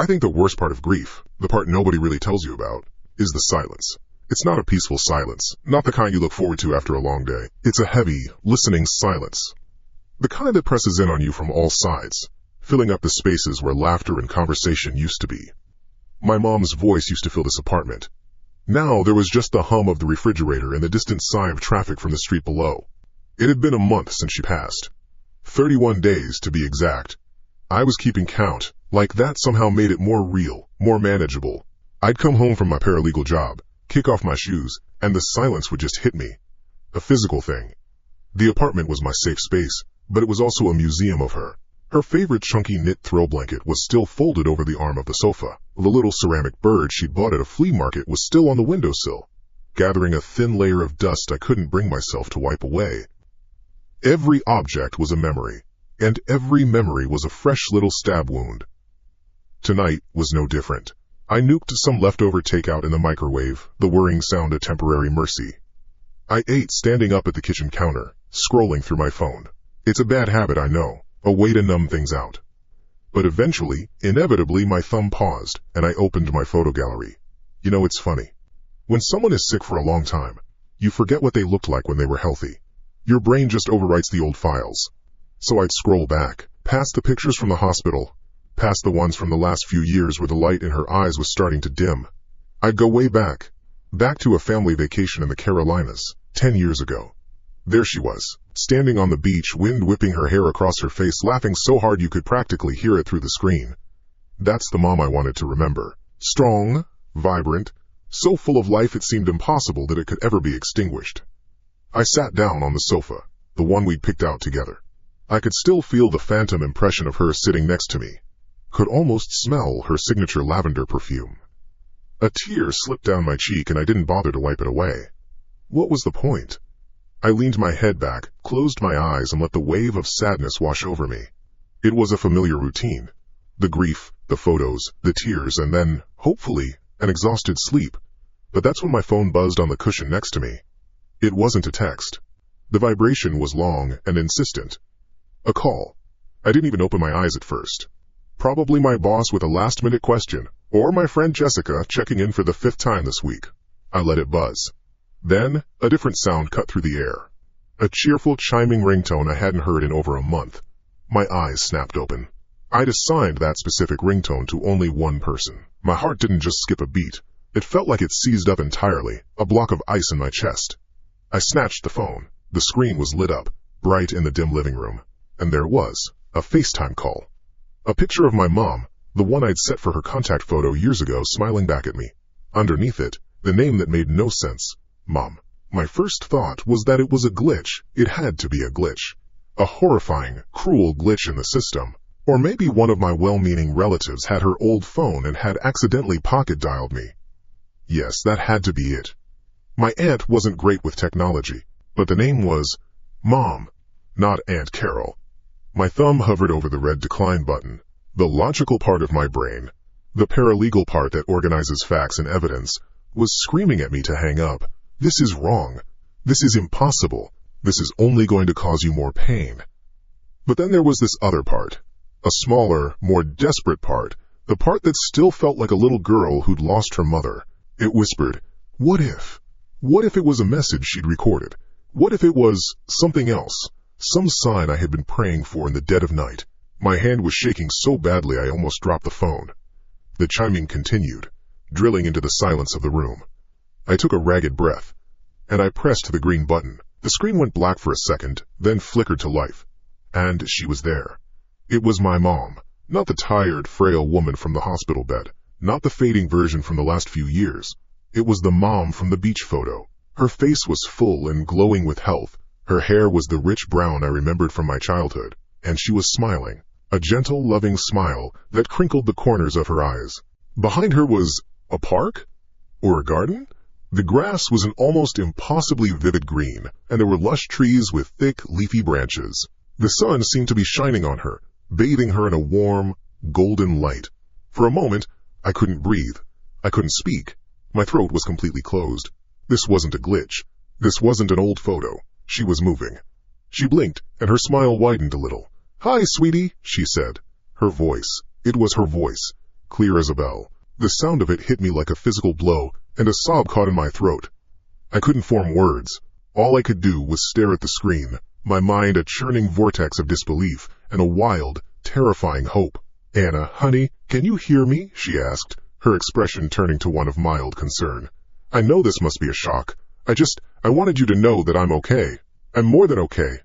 I think the worst part of grief, the part nobody really tells you about, is the silence. It's not a peaceful silence, not the kind you look forward to after a long day. It's a heavy, listening silence. The kind that presses in on you from all sides, filling up the spaces where laughter and conversation used to be. My mom's voice used to fill this apartment. Now there was just the hum of the refrigerator and the distant sigh of traffic from the street below. It had been a month since she passed. 31 days, to be exact. I was keeping count, like that somehow made it more real, more manageable. I'd come home from my paralegal job, kick off my shoes, and the silence would just hit me. A physical thing. The apartment was my safe space, but it was also a museum of her. Her favorite chunky knit throw blanket was still folded over the arm of the sofa. The little ceramic bird she'd bought at a flea market was still on the windowsill, gathering a thin layer of dust I couldn't bring myself to wipe away. Every object was a memory, and every memory was a fresh little stab wound. Tonight was no different. I nuked some leftover takeout in the microwave, the whirring sound a temporary mercy. I ate standing up at the kitchen counter, scrolling through my phone. It's a bad habit, I know, a way to numb things out. But eventually, inevitably, my thumb paused, and I opened my photo gallery. You know, it's funny. When someone is sick for a long time, you forget what they looked like when they were healthy. Your brain just overwrites the old files. So I'd scroll back, past the pictures from the hospital, past the ones from the last few years where the light in her eyes was starting to dim. I'd go way back to a family vacation in the Carolinas, 10 years ago. There she was, standing on the beach, wind whipping her hair across her face, laughing so hard you could practically hear it through the screen. That's the mom I wanted to remember. Strong, vibrant, so full of life it seemed impossible that it could ever be extinguished. I sat down on the sofa, the one we'd picked out together. I could still feel the phantom impression of her sitting next to me, could almost smell her signature lavender perfume. A tear slipped down my cheek and I didn't bother to wipe it away. What was the point? I leaned my head back, closed my eyes, and let the wave of sadness wash over me. It was a familiar routine. The grief, the photos, the tears, and then, hopefully, an exhausted sleep. But that's when my phone buzzed on the cushion next to me. It wasn't a text. The vibration was long and insistent. A call. I didn't even open my eyes at first. Probably my boss with a last-minute question, or my friend Jessica checking in for the 5th time this week. I let it buzz. Then, a different sound cut through the air. A cheerful, chiming ringtone I hadn't heard in over a month. My eyes snapped open. I'd assigned that specific ringtone to only one person. My heart didn't just skip a beat. It felt like it seized up entirely, a block of ice in my chest. I snatched the phone. The screen was lit up, bright in the dim living room. And there was a FaceTime call. A picture of my mom, the one I'd set for her contact photo years ago, smiling back at me. Underneath it, the name that made no sense. Mom. My first thought was that it was a glitch. It had to be a glitch. A horrifying, cruel glitch in the system. Or maybe one of my well-meaning relatives had her old phone and had accidentally pocket-dialed me. Yes, that had to be it. My aunt wasn't great with technology, but the name was Mom, not Aunt Carol. My thumb hovered over the red decline button. The logical part of my brain, the paralegal part that organizes facts and evidence, was screaming at me to hang up. This is wrong. This is impossible. This is only going to cause you more pain. But then there was this other part. A smaller, more desperate part. The part that still felt like a little girl who'd lost her mother. It whispered, what if? What if it was a message she'd recorded? What if it was something else? Some sign I had been praying for in the dead of night. My hand was shaking so badly I almost dropped the phone. The chiming continued, drilling into the silence of the room. I took a ragged breath, and I pressed the green button. The screen went black for a second, then flickered to life. And she was there. It was my mom, not the tired, frail woman from the hospital bed, not the fading version from the last few years. It was the mom from the beach photo. Her face was full and glowing with health. Her hair was the rich brown I remembered from my childhood, and she was smiling, a gentle, loving smile that crinkled the corners of her eyes. Behind her was a park? Or a garden? The grass was an almost impossibly vivid green, and there were lush trees with thick, leafy branches. The sun seemed to be shining on her, bathing her in a warm, golden light. For a moment, I couldn't breathe. I couldn't speak. My throat was completely closed. This wasn't a glitch. This wasn't an old photo. She was moving. She blinked, and her smile widened a little. "Hi, sweetie," she said. Her voice. It was her voice. clear as a bell. The sound of it hit me like a physical blow, and a sob caught in my throat. I couldn't form words. All I could do was stare at the screen, my mind a churning vortex of disbelief and a wild, terrifying hope. "Anna, honey, can you hear me?" she asked, her expression turning to one of mild concern. "I know this must be a shock. I wanted you to know that I'm okay. I'm more than okay."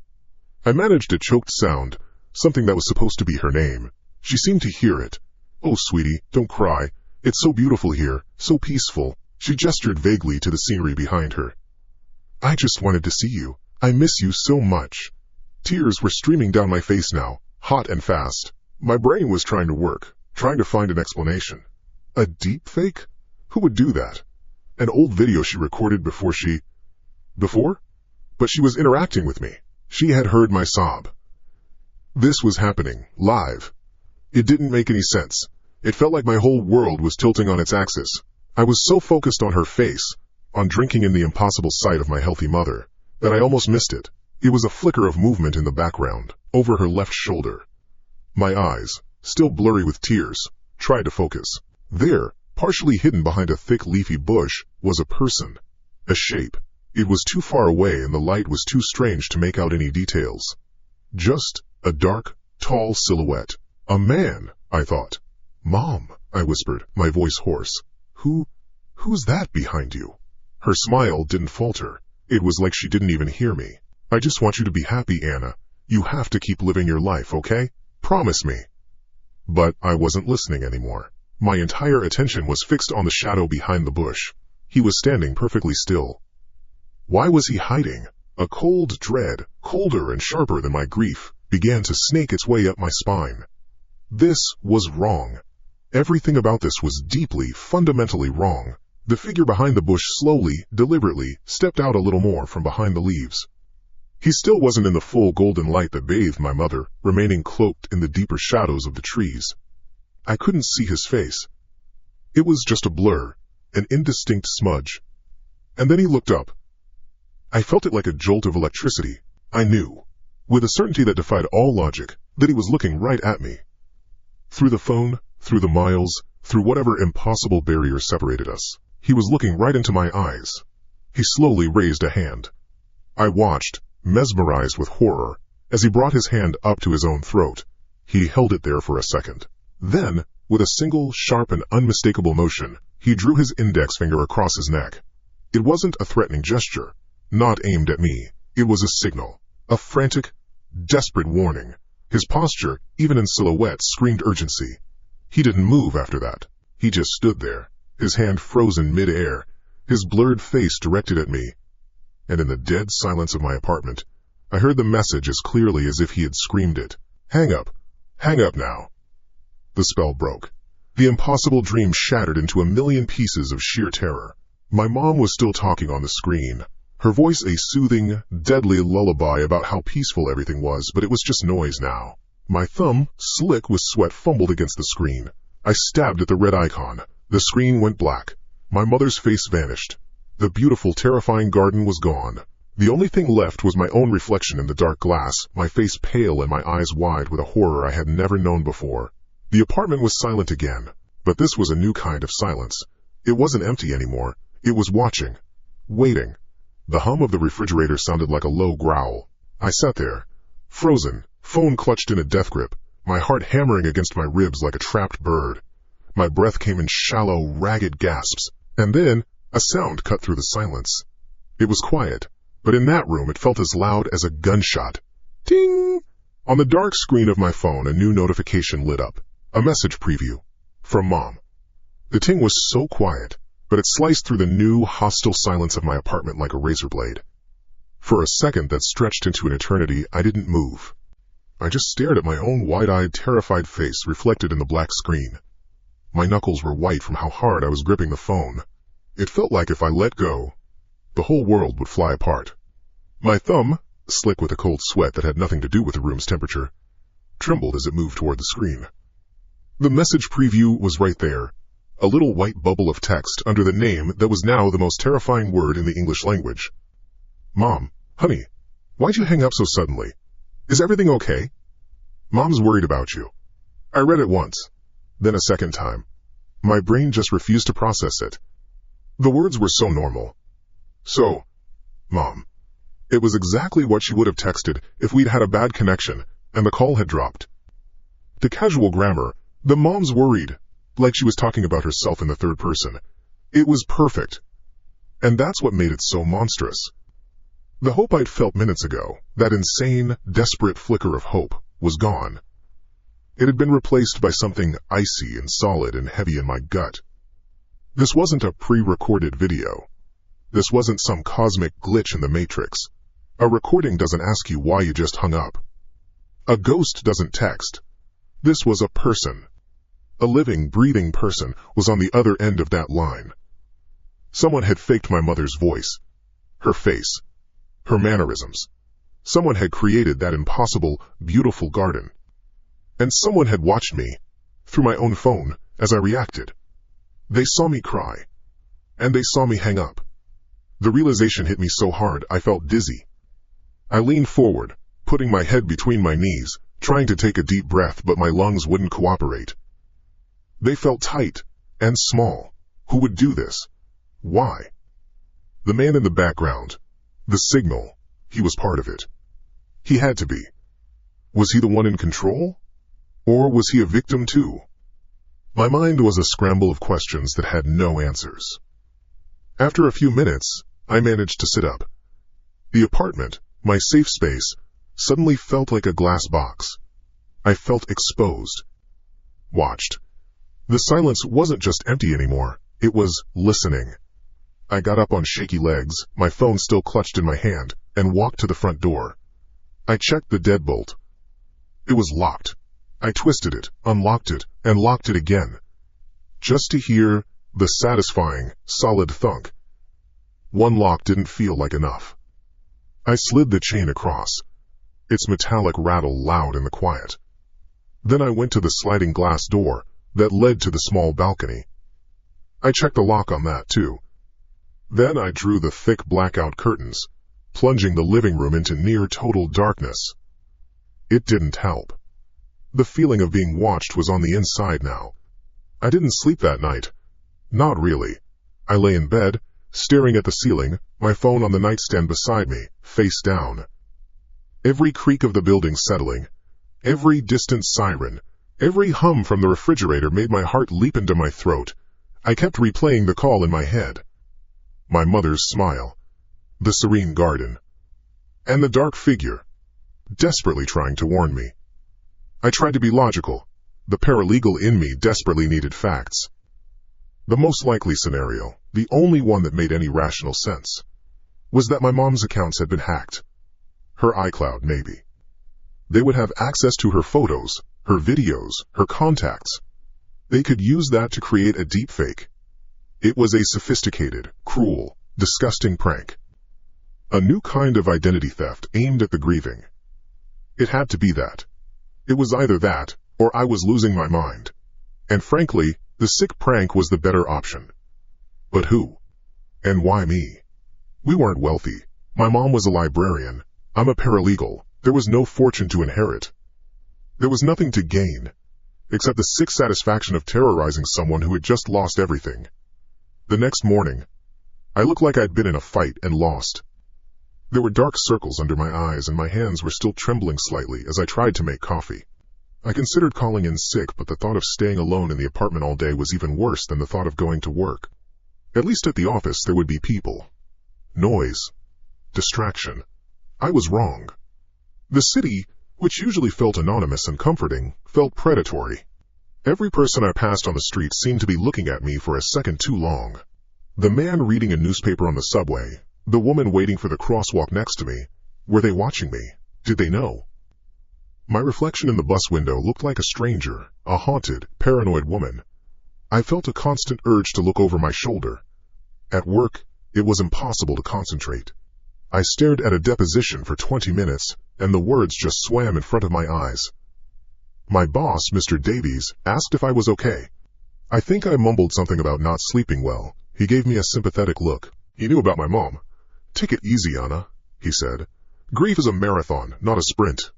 I managed a choked sound, something that was supposed to be her name. She seemed to hear it. "Oh, sweetie, don't cry. It's so beautiful here, so peaceful." She gestured vaguely to the scenery behind her. "I just wanted to see you. I miss you so much." Tears were streaming down my face now, hot and fast. My brain was trying to work, trying to find an explanation. A deep fake? Who would do that? An old video she recorded before? But she was interacting with me. She had heard my sob. This was happening, live. It didn't make any sense. It felt like my whole world was tilting on its axis. I was so focused on her face, on drinking in the impossible sight of my healthy mother, that I almost missed it. It was a flicker of movement in the background, over her left shoulder. My eyes, still blurry with tears, tried to focus. There, partially hidden behind a thick leafy bush, was a person. A shape. It was too far away and the light was too strange to make out any details. Just a dark, tall silhouette. A man, I thought. "Mom," I whispered, my voice hoarse. Who's that behind you?" Her smile didn't falter. It was like she didn't even hear me. "I just want you to be happy, Anna. You have to keep living your life, okay? Promise me." But I wasn't listening anymore. My entire attention was fixed on the shadow behind the bush. He was standing perfectly still. Why was he hiding? A cold dread, colder and sharper than my grief, began to snake its way up my spine. This was wrong. Everything about this was deeply, fundamentally wrong. The figure behind the bush slowly, deliberately, stepped out a little more from behind the leaves. He still wasn't in the full golden light that bathed my mother, remaining cloaked in the deeper shadows of the trees. I couldn't see his face. It was just a blur, an indistinct smudge. And then he looked up. I felt it like a jolt of electricity. I knew, with a certainty that defied all logic, that he was looking right at me. Through the phone, through the miles, through whatever impossible barrier separated us, he was looking right into my eyes. He slowly raised a hand. I watched, mesmerized with horror, as he brought his hand up to his own throat. He held it there for a second. Then, with a single, sharp and unmistakable motion, he drew his index finger across his neck. It wasn't a threatening gesture, not aimed at me. It was a signal, a frantic, desperate warning. His posture, even in silhouette, screamed urgency. He didn't move after that. He just stood there, his hand frozen mid-air, his blurred face directed at me. And in the dead silence of my apartment, I heard the message as clearly as if he had screamed it. Hang up now. The spell broke. The impossible dream shattered into a million pieces of sheer terror. My mom was still talking on the screen, her voice a soothing, deadly lullaby about how peaceful everything was, but it was just noise now. My thumb, slick with sweat, fumbled against the screen. I stabbed at the red icon. The screen went black. My mother's face vanished. The beautiful, terrifying garden was gone. The only thing left was my own reflection in the dark glass, my face pale and my eyes wide with a horror I had never known before. The apartment was silent again, but this was a new kind of silence. It wasn't empty anymore. It was watching, waiting. The hum of the refrigerator sounded like a low growl. I sat there, frozen, phone clutched in a death grip, my heart hammering against my ribs like a trapped bird. My breath came in shallow, ragged gasps, and then a sound cut through the silence. It was quiet, but in that room it felt as loud as a gunshot. Ting! On the dark screen of my phone, a new notification lit up. A message preview. From Mom. The ting was so quiet, but it sliced through the new, hostile silence of my apartment like a razor blade. For a second that stretched into an eternity, I didn't move. I just stared at my own wide-eyed, terrified face reflected in the black screen. My knuckles were white from how hard I was gripping the phone. It felt like if I let go, the whole world would fly apart. My thumb, slick with a cold sweat that had nothing to do with the room's temperature, trembled as it moved toward the screen. The message preview was right there, a little white bubble of text under the name that was now the most terrifying word in the English language. Mom, honey, why'd you hang up so suddenly? Is everything okay? Mom's worried about you. I read it once, then a second time. My brain just refused to process it. The words were so normal. So, Mom. It was exactly what she would have texted if we'd had a bad connection and the call had dropped. The casual grammar, the mom's worried, like she was talking about herself in the third person. It was perfect. And that's what made it so monstrous. The hope I'd felt minutes ago, that insane, desperate flicker of hope, was gone. It had been replaced by something icy and solid and heavy in my gut. This wasn't a pre-recorded video. This wasn't some cosmic glitch in the Matrix. A recording doesn't ask you why you just hung up. A ghost doesn't text. This was a person. A living, breathing person was on the other end of that line. Someone had faked my mother's voice, her face, her mannerisms. Someone had created that impossible, beautiful garden. And someone had watched me, through my own phone, as I reacted. They saw me cry. And they saw me hang up. The realization hit me so hard I felt dizzy. I leaned forward, putting my head between my knees, trying to take a deep breath, but my lungs wouldn't cooperate. They felt tight and small. Who would do this? Why? The man in the background. The signal. He was part of it. He had to be. Was he the one in control? Or was he a victim too? My mind was a scramble of questions that had no answers. After a few minutes, I managed to sit up. The apartment, my safe space, suddenly felt like a glass box. I felt exposed. Watched. The silence wasn't just empty anymore, it was listening. I got up on shaky legs, my phone still clutched in my hand, and walked to the front door. I checked the deadbolt. It was locked. I twisted it, unlocked it, and locked it again. Just to hear the satisfying, solid thunk. One lock didn't feel like enough. I slid the chain across. Its metallic rattle loud in the quiet. Then I went to the sliding glass door that led to the small balcony. I checked the lock on that too. Then I drew the thick blackout curtains, plunging the living room into near total darkness. It didn't help. The feeling of being watched was on the inside now. I didn't sleep that night. Not really. I lay in bed, staring at the ceiling, my phone on the nightstand beside me, face down. Every creak of the building settling, every distant siren, every hum from the refrigerator made my heart leap into my throat. I kept replaying the call in my head. My mother's smile, the serene garden, and the dark figure, desperately trying to warn me. I tried to be logical. The paralegal in me desperately needed facts. The most likely scenario, the only one that made any rational sense, was that my mom's accounts had been hacked. Her iCloud, maybe. They would have access to her photos, her videos, her contacts. They could use that to create a deepfake. It was a sophisticated, cruel, disgusting prank. A new kind of identity theft aimed at the grieving. It had to be that. It was either that, or I was losing my mind. And frankly, the sick prank was the better option. But who? And why me? We weren't wealthy. My mom was a librarian. I'm a paralegal. There was no fortune to inherit. There was nothing to gain, except the sick satisfaction of terrorizing someone who had just lost everything. The next morning, I looked like I'd been in a fight and lost. There were dark circles under my eyes and my hands were still trembling slightly as I tried to make coffee. I considered calling in sick, but the thought of staying alone in the apartment all day was even worse than the thought of going to work. At least at the office there would be people. Noise. Distraction. I was wrong. The city, which usually felt anonymous and comforting, felt predatory. Every person I passed on the street seemed to be looking at me for a second too long. The man reading a newspaper on the subway, the woman waiting for the crosswalk next to me. Were they watching me? Did they know? My reflection in the bus window looked like a stranger, a haunted, paranoid woman. I felt a constant urge to look over my shoulder. At work, it was impossible to concentrate. I stared at a deposition for 20 minutes, and the words just swam in front of my eyes. My boss, Mr. Davies, asked if I was okay. I think I mumbled something about not sleeping well. He gave me a sympathetic look. He knew about my mom. "Take it easy, Anna," he said. "Grief is a marathon, not a sprint."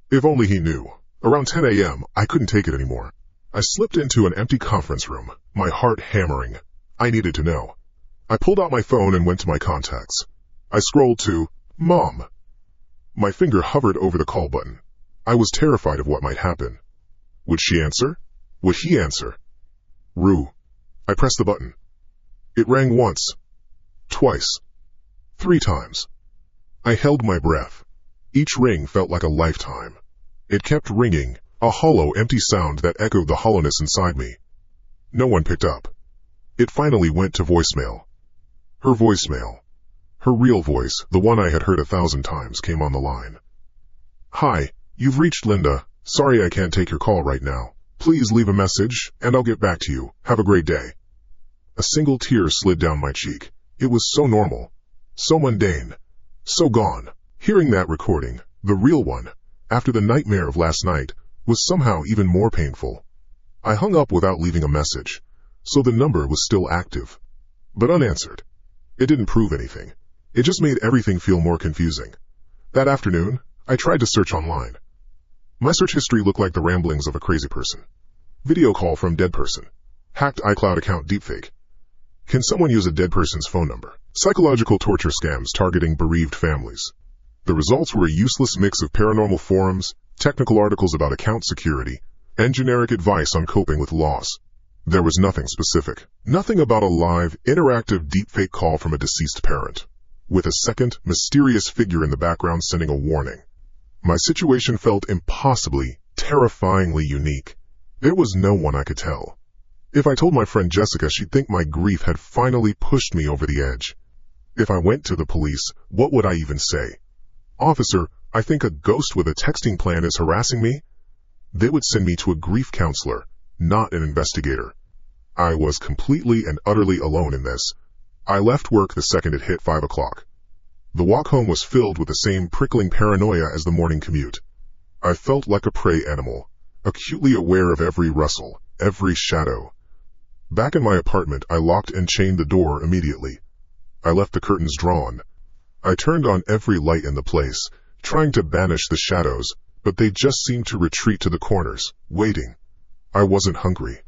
If only he knew. Around 10 a.m., I couldn't take it anymore. I slipped into an empty conference room, my heart hammering. I needed to know. I pulled out my phone and went to my contacts. I scrolled to Mom. My finger hovered over the call button. I was terrified of what might happen. Would she answer? Would he answer? Rue. I pressed the button. It rang once, twice, 3 times. I held my breath. Each ring felt like a lifetime. It kept ringing, a hollow, empty sound that echoed the hollowness inside me. No one picked up. It finally went to voicemail. Her voicemail. Her real voice, the one I had heard 1,000 times, came on the line. Hi, you've reached Linda. Sorry I can't take your call right now. Please leave a message, and I'll get back to you. Have a great day. A single tear slid down my cheek. It was so normal, so mundane, so gone. Hearing that recording, the real one, after the nightmare of last night, was somehow even more painful. I hung up without leaving a message, so the number was still active, but unanswered. It didn't prove anything. It just made everything feel more confusing. That afternoon, I tried to search online. My search history looked like the ramblings of a crazy person. Video call from dead person. Hacked iCloud account deepfake. Can someone use a dead person's phone number? Psychological torture scams targeting bereaved families. The results were a useless mix of paranormal forums, technical articles about account security, and generic advice on coping with loss. There was nothing specific. Nothing about a live, interactive deepfake call from a deceased parent, with a second, mysterious figure in the background sending a warning. My situation felt impossibly, terrifyingly unique. There was no one I could tell. If I told my friend Jessica, she'd think my grief had finally pushed me over the edge. If I went to the police, what would I even say? Officer, I think a ghost with a texting plan is harassing me? They would send me to a grief counselor, not an investigator. I was completely and utterly alone in this. I left work the second it hit 5 o'clock. The walk home was filled with the same prickling paranoia as the morning commute. I felt like a prey animal, acutely aware of every rustle, every shadow. Back in my apartment, I locked and chained the door immediately. I left the curtains drawn. I turned on every light in the place, trying to banish the shadows, but they just seemed to retreat to the corners, waiting. I wasn't hungry.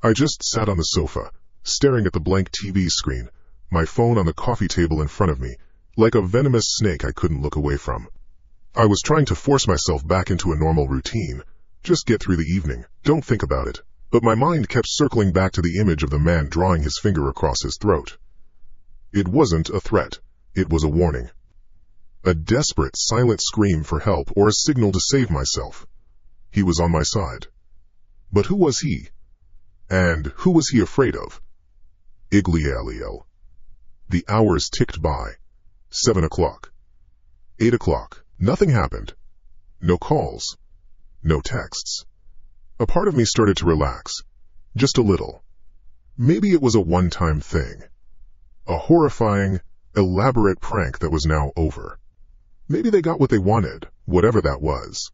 I just sat on the sofa, staring at the blank TV screen, my phone on the coffee table in front of me, like a venomous snake I couldn't look away from. I was trying to force myself back into a normal routine. Just get through the evening, don't think about it. But my mind kept circling back to the image of the man drawing his finger across his throat. It wasn't a threat. It was a warning. A desperate, silent scream for help or a signal to save myself. He was on my side. But who was he? And who was he afraid of? Iglialiel. The hours ticked by. 7 o'clock. 8 o'clock. Nothing happened. No calls. No texts. A part of me started to relax. Just a little. Maybe it was a one-time thing. A horrifying, elaborate prank that was now over. Maybe they got what they wanted, whatever that was.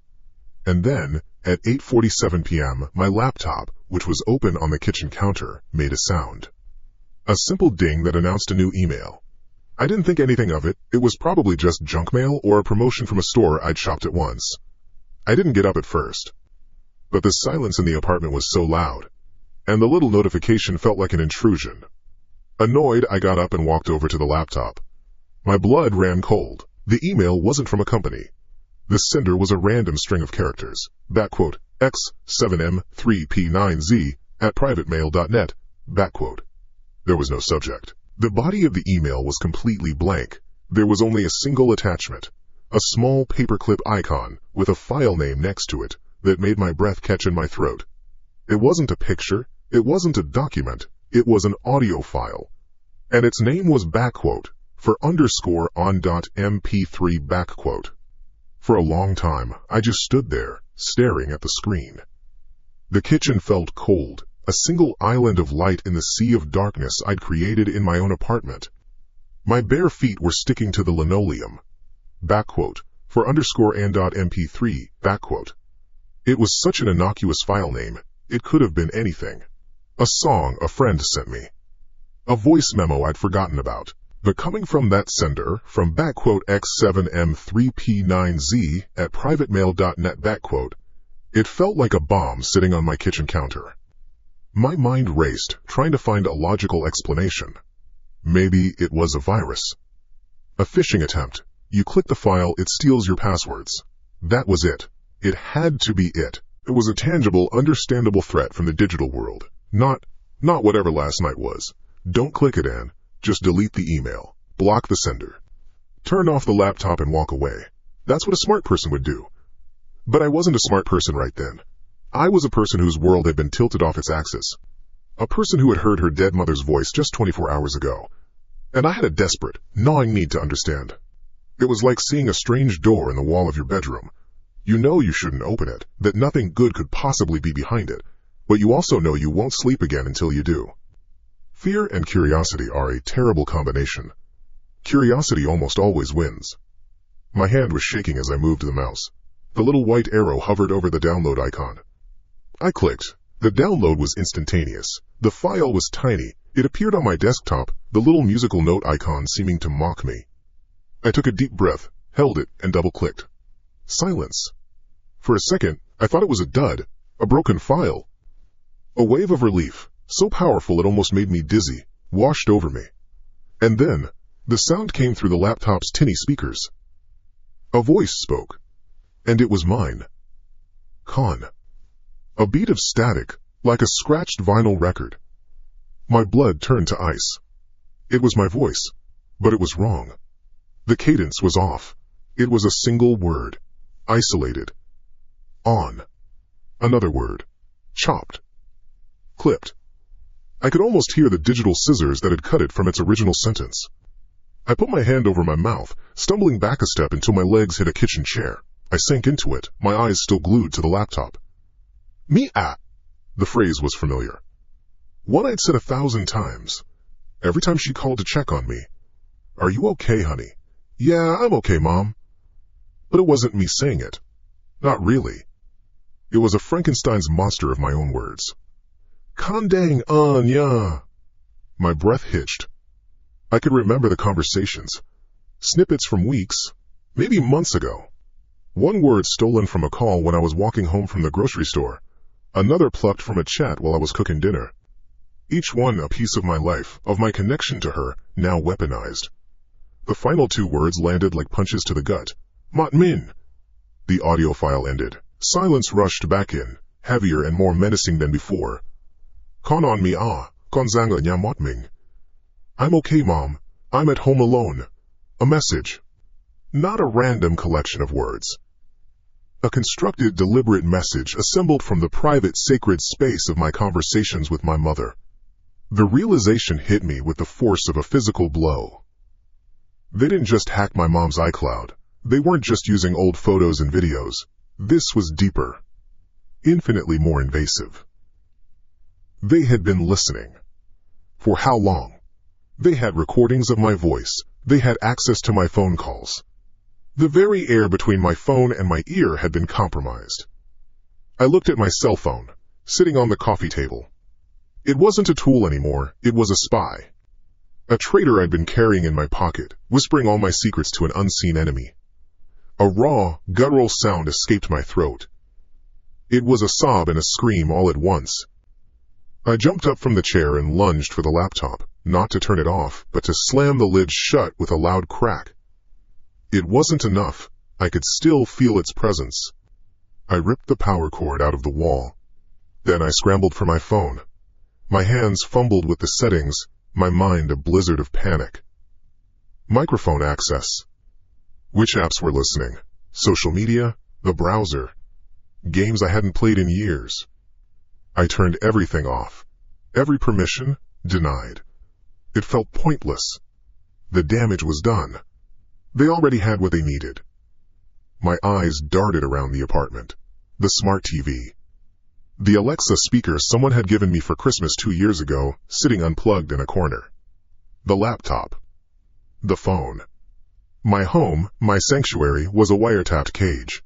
And then, at 8:47 p.m., my laptop, which was open on the kitchen counter, made a sound. A simple ding that announced a new email. I didn't think anything of it. It was probably just junk mail or a promotion from a store I'd shopped at once. I didn't get up at first. But the silence in the apartment was so loud, and the little notification felt like an intrusion. Annoyed, I got up and walked over to the laptop. My blood ran cold. The email wasn't from a company. The sender was a random string of characters. X7M3P9Z at privatemail.net. There was no subject. The body of the email was completely blank. There was only a single attachment, a small paperclip icon with a file name next to it that made my breath catch in my throat. It wasn't a picture, it wasn't a document, it was an audio file. And its name was for _on.mp3 . For a long time, I just stood there, staring at the screen. The kitchen felt cold, a single island of light in the sea of darkness I'd created in my own apartment. My bare feet were sticking to the linoleum. For _and.mp3 . It was such an innocuous file name, it could have been anything. A song a friend sent me. A voice memo I'd forgotten about. But coming from that sender, from X7M3P9Z at privatemail.net, It felt like a bomb sitting on my kitchen counter. My mind raced, trying to find a logical explanation. Maybe it was a virus. A phishing attempt. You click the file, it steals your passwords. That was it. It had to be it. It was a tangible, understandable threat from the digital world. Not whatever last night was. Don't click it, Anne. Just delete the email. Block the sender. Turn off the laptop and walk away. That's what a smart person would do. But I wasn't a smart person right then. I was a person whose world had been tilted off its axis. A person who had heard her dead mother's voice just 24 hours ago. And I had a desperate, gnawing need to understand. It was like seeing a strange door in the wall of your bedroom. You know you shouldn't open it, that nothing good could possibly be behind it, but you also know you won't sleep again until you do. Fear and curiosity are a terrible combination. Curiosity almost always wins. My hand was shaking as I moved the mouse. The little white arrow hovered over the download icon. I clicked. The download was instantaneous. The file was tiny. It appeared on my desktop, the little musical note icon seeming to mock me. I took a deep breath, held it, and double-clicked. Silence. For a second, I thought it was a dud, a broken file. A wave of relief, so powerful it almost made me dizzy, washed over me. And then, the sound came through the laptop's tinny speakers. A voice spoke, and it was mine. Con. A beat of static, like a scratched vinyl record. My blood turned to ice. It was my voice, but it was wrong. The cadence was off. It was a single word. Isolated. On. Another word. Chopped. Clipped. I could almost hear the digital scissors that had cut it from its original sentence. I put my hand over my mouth, stumbling back a step until my legs hit a kitchen chair. I sank into it, my eyes still glued to the laptop. Me-ah. The phrase was familiar. One I'd said 1,000 times. Every time she called to check on me. Are you okay, honey? Yeah, I'm okay, Mom. But it wasn't me saying it. Not really. It was a Frankenstein's monster of my own words. Kandang Anya. My breath hitched. I could remember the conversations. Snippets from weeks, maybe months ago. One word stolen from a call when I was walking home from the grocery store. Another plucked from a chat while I was cooking dinner. Each one a piece of my life, of my connection to her, now weaponized. The final 2 words landed like punches to the gut. Mot Min. The audio file ended. Silence rushed back in, heavier and more menacing than before. Kon on me kon zanga nya mot ming. I'm okay, Mom. I'm at home alone. A message. Not a random collection of words. A constructed, deliberate message assembled from the private, sacred space of my conversations with my mother. The realization hit me with the force of a physical blow. They didn't just hack my mom's iCloud. They weren't just using old photos and videos. This was deeper. Infinitely more invasive. They had been listening. For how long? They had recordings of my voice. They had access to my phone calls. The very air between my phone and my ear had been compromised. I looked at my cell phone, sitting on the coffee table. It wasn't a tool anymore, it was a spy. A traitor I'd been carrying in my pocket, whispering all my secrets to an unseen enemy. A raw, guttural sound escaped my throat. It was a sob and a scream all at once. I jumped up from the chair and lunged for the laptop, not to turn it off, but to slam the lid shut with a loud crack. It wasn't enough. I could still feel its presence. I ripped the power cord out of the wall. Then I scrambled for my phone. My hands fumbled with the settings, my mind a blizzard of panic. Microphone access. Which apps were listening? Social media? The browser? Games I hadn't played in years. I turned everything off. Every permission, denied. It felt pointless. The damage was done. They already had what they needed. My eyes darted around the apartment. The smart TV. The Alexa speaker someone had given me for Christmas 2 years ago, sitting unplugged in a corner. The laptop. The phone. My home, my sanctuary, was a wiretapped cage.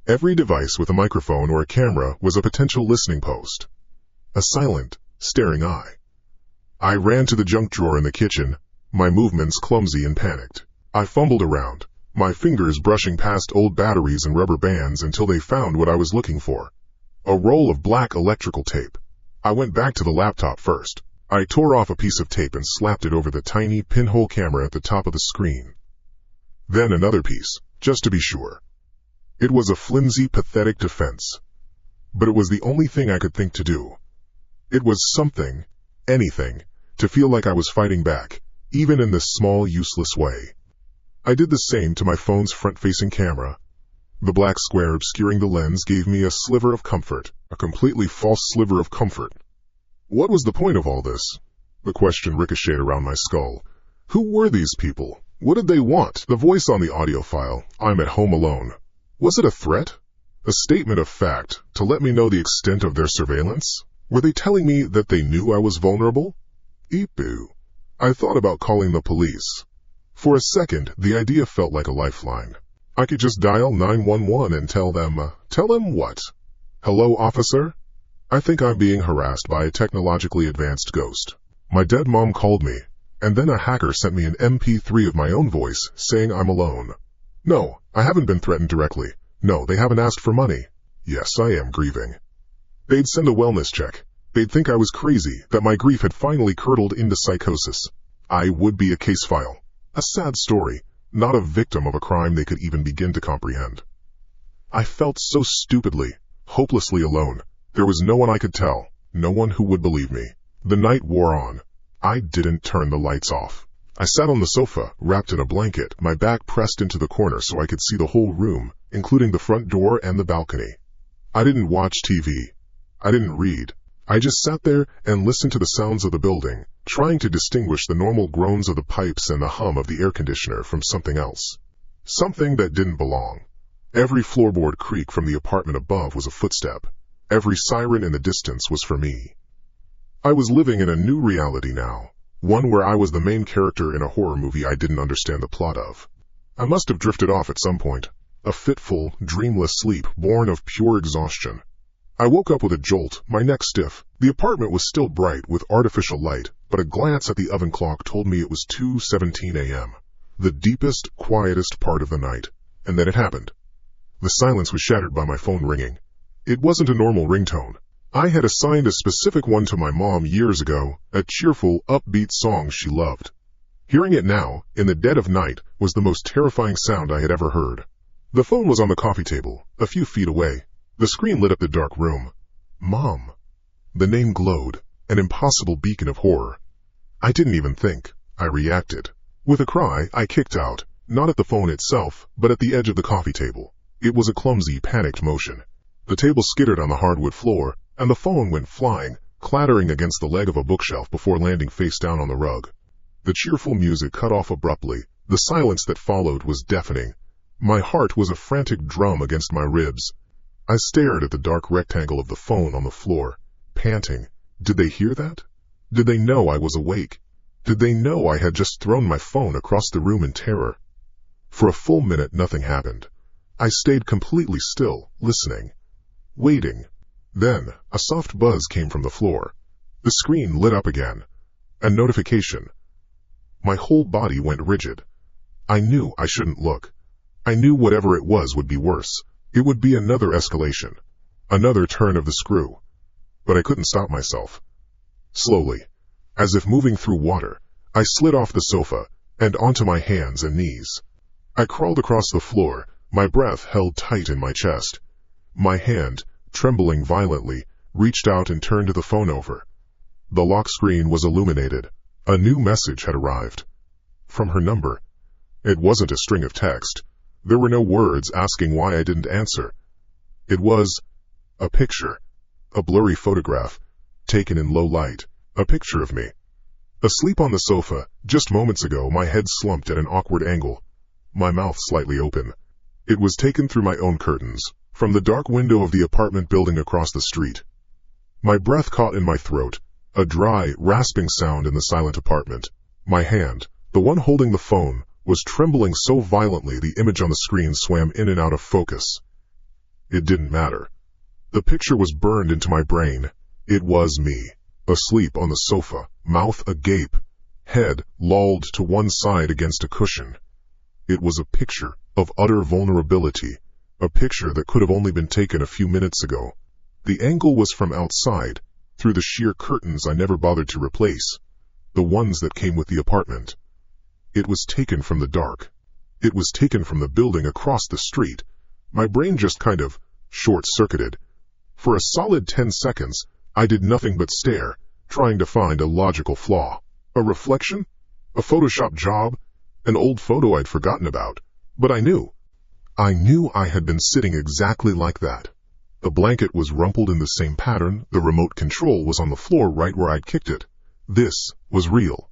Every device with a microphone or a camera was a potential listening post. A silent, staring eye. I ran to the junk drawer in the kitchen, my movements clumsy and panicked. I fumbled around, my fingers brushing past old batteries and rubber bands until they found what I was looking for. A roll of black electrical tape. I went back to the laptop first. I tore off a piece of tape and slapped it over the tiny pinhole camera at the top of the screen. Then another piece, just to be sure. It was a flimsy, pathetic defense. But it was the only thing I could think to do. It was something, anything, to feel like I was fighting back, even in this small, useless way. I did the same to my phone's front-facing camera. The black square obscuring the lens gave me a sliver of comfort, a completely false sliver of comfort. What was the point of all this? The question ricocheted around my skull. Who were these people? What did they want? The voice on the audio file, I'm at home alone. Was it a threat? A statement of fact, to let me know the extent of their surveillance? Were they telling me that they knew I was vulnerable? Eep-boo. I thought about calling the police. For a second, the idea felt like a lifeline. I could just dial 911 and tell them what? Hello, officer? I think I'm being harassed by a technologically advanced ghost. My dead mom called me, and then a hacker sent me an MP3 of my own voice saying I'm alone. No, I haven't been threatened directly. No, they haven't asked for money. Yes, I am grieving. They'd send a wellness check. They'd think I was crazy, that my grief had finally curdled into psychosis. I would be a case file. A sad story, not a victim of a crime they could even begin to comprehend. I felt so stupidly, hopelessly alone. There was no one I could tell, no one who would believe me. The night wore on. I didn't turn the lights off. I sat on the sofa, wrapped in a blanket, my back pressed into the corner so I could see the whole room, including the front door and the balcony. I didn't watch TV. I didn't read. I just sat there and listened to the sounds of the building, trying to distinguish the normal groans of the pipes and the hum of the air conditioner from something else. Something that didn't belong. Every floorboard creak from the apartment above was a footstep. Every siren in the distance was for me. I was living in a new reality now, one where I was the main character in a horror movie I didn't understand the plot of. I must have drifted off at some point, a fitful, dreamless sleep born of pure exhaustion. I woke up with a jolt, my neck stiff. The apartment was still bright with artificial light, but a glance at the oven clock told me it was 2:17 a.m., the deepest, quietest part of the night. And then it happened. The silence was shattered by my phone ringing. It wasn't a normal ringtone. I had assigned a specific one to my mom years ago, a cheerful, upbeat song she loved. Hearing it now, in the dead of night, was the most terrifying sound I had ever heard. The phone was on the coffee table, a few feet away. The screen lit up the dark room. Mom. The name glowed, an impossible beacon of horror. I didn't even think. I reacted. With a cry, I kicked out, not at the phone itself, but at the edge of the coffee table. It was a clumsy, panicked motion. The table skittered on the hardwood floor, and the phone went flying, clattering against the leg of a bookshelf before landing face down on the rug. The cheerful music cut off abruptly. The silence that followed was deafening. My heart was a frantic drum against my ribs. I stared at the dark rectangle of the phone on the floor, panting. Did they hear that? Did they know I was awake? Did they know I had just thrown my phone across the room in terror? For a full minute, nothing happened. I stayed completely still, listening, waiting. Then, a soft buzz came from the floor. The screen lit up again. A notification. My whole body went rigid. I knew I shouldn't look. I knew whatever it was would be worse. It would be another escalation. Another turn of the screw. But I couldn't stop myself. Slowly, as if moving through water, I slid off the sofa and onto my hands and knees. I crawled across the floor, my breath held tight in my chest. My hand, trembling violently, reached out and turned the phone over. The lock screen was illuminated. A new message had arrived. From her number. It wasn't a string of text. There were no words asking why I didn't answer. It was a picture, a blurry photograph, taken in low light, a picture of me. Asleep on the sofa, just moments ago, my head slumped at an awkward angle, my mouth slightly open. It was taken through my own curtains, from the dark window of the apartment building across the street. My breath caught in my throat, a dry, rasping sound in the silent apartment. My hand, the one holding the phone, was trembling so violently the image on the screen swam in and out of focus. It didn't matter. The picture was burned into my brain. It was me, asleep on the sofa, mouth agape, head lolled to one side against a cushion. It was a picture of utter vulnerability, a picture that could have only been taken a few minutes ago. The angle was from outside, through the sheer curtains I never bothered to replace, the ones that came with the apartment. It was taken from the dark. It was taken from the building across the street. My brain just kind of short-circuited. For a solid 10 seconds, I did nothing but stare, trying to find a logical flaw. A reflection? A Photoshop job? An old photo I'd forgotten about. But I knew I had been sitting exactly like that. The blanket was rumpled in the same pattern, the remote control was on the floor right where I'd kicked it. This was real.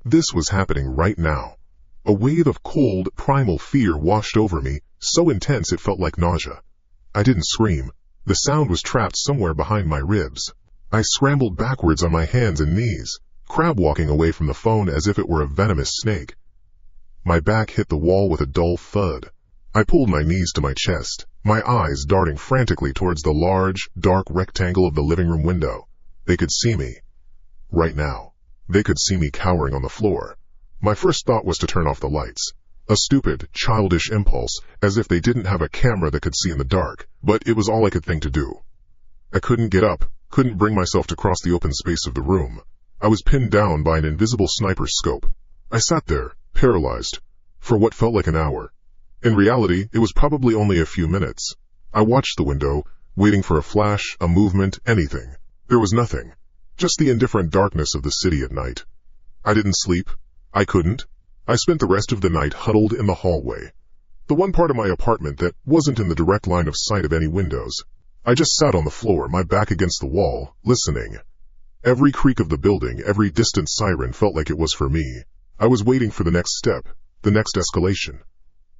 This was happening right now. A wave of cold, primal fear washed over me, so intense it felt like nausea. I didn't scream. The sound was trapped somewhere behind my ribs. I scrambled backwards on my hands and knees, crab-walking away from the phone as if it were a venomous snake. My back hit the wall with a dull thud. I pulled my knees to my chest, my eyes darting frantically towards the large, dark rectangle of the living room window. They could see me. Right now. They could see me cowering on the floor. My first thought was to turn off the lights. A stupid, childish impulse, as if they didn't have a camera that could see in the dark, but it was all I could think to do. I couldn't get up, couldn't bring myself to cross the open space of the room. I was pinned down by an invisible sniper's scope. I sat there, paralyzed, for what felt like an hour. In reality, it was probably only a few minutes. I watched the window, waiting for a flash, a movement, anything. There was nothing. Just the indifferent darkness of the city at night. I didn't sleep. I couldn't. I spent the rest of the night huddled in the hallway. The one part of my apartment that wasn't in the direct line of sight of any windows. I just sat on the floor, my back against the wall, listening. Every creak of the building, every distant siren felt like it was for me. I was waiting for the next step, the next escalation.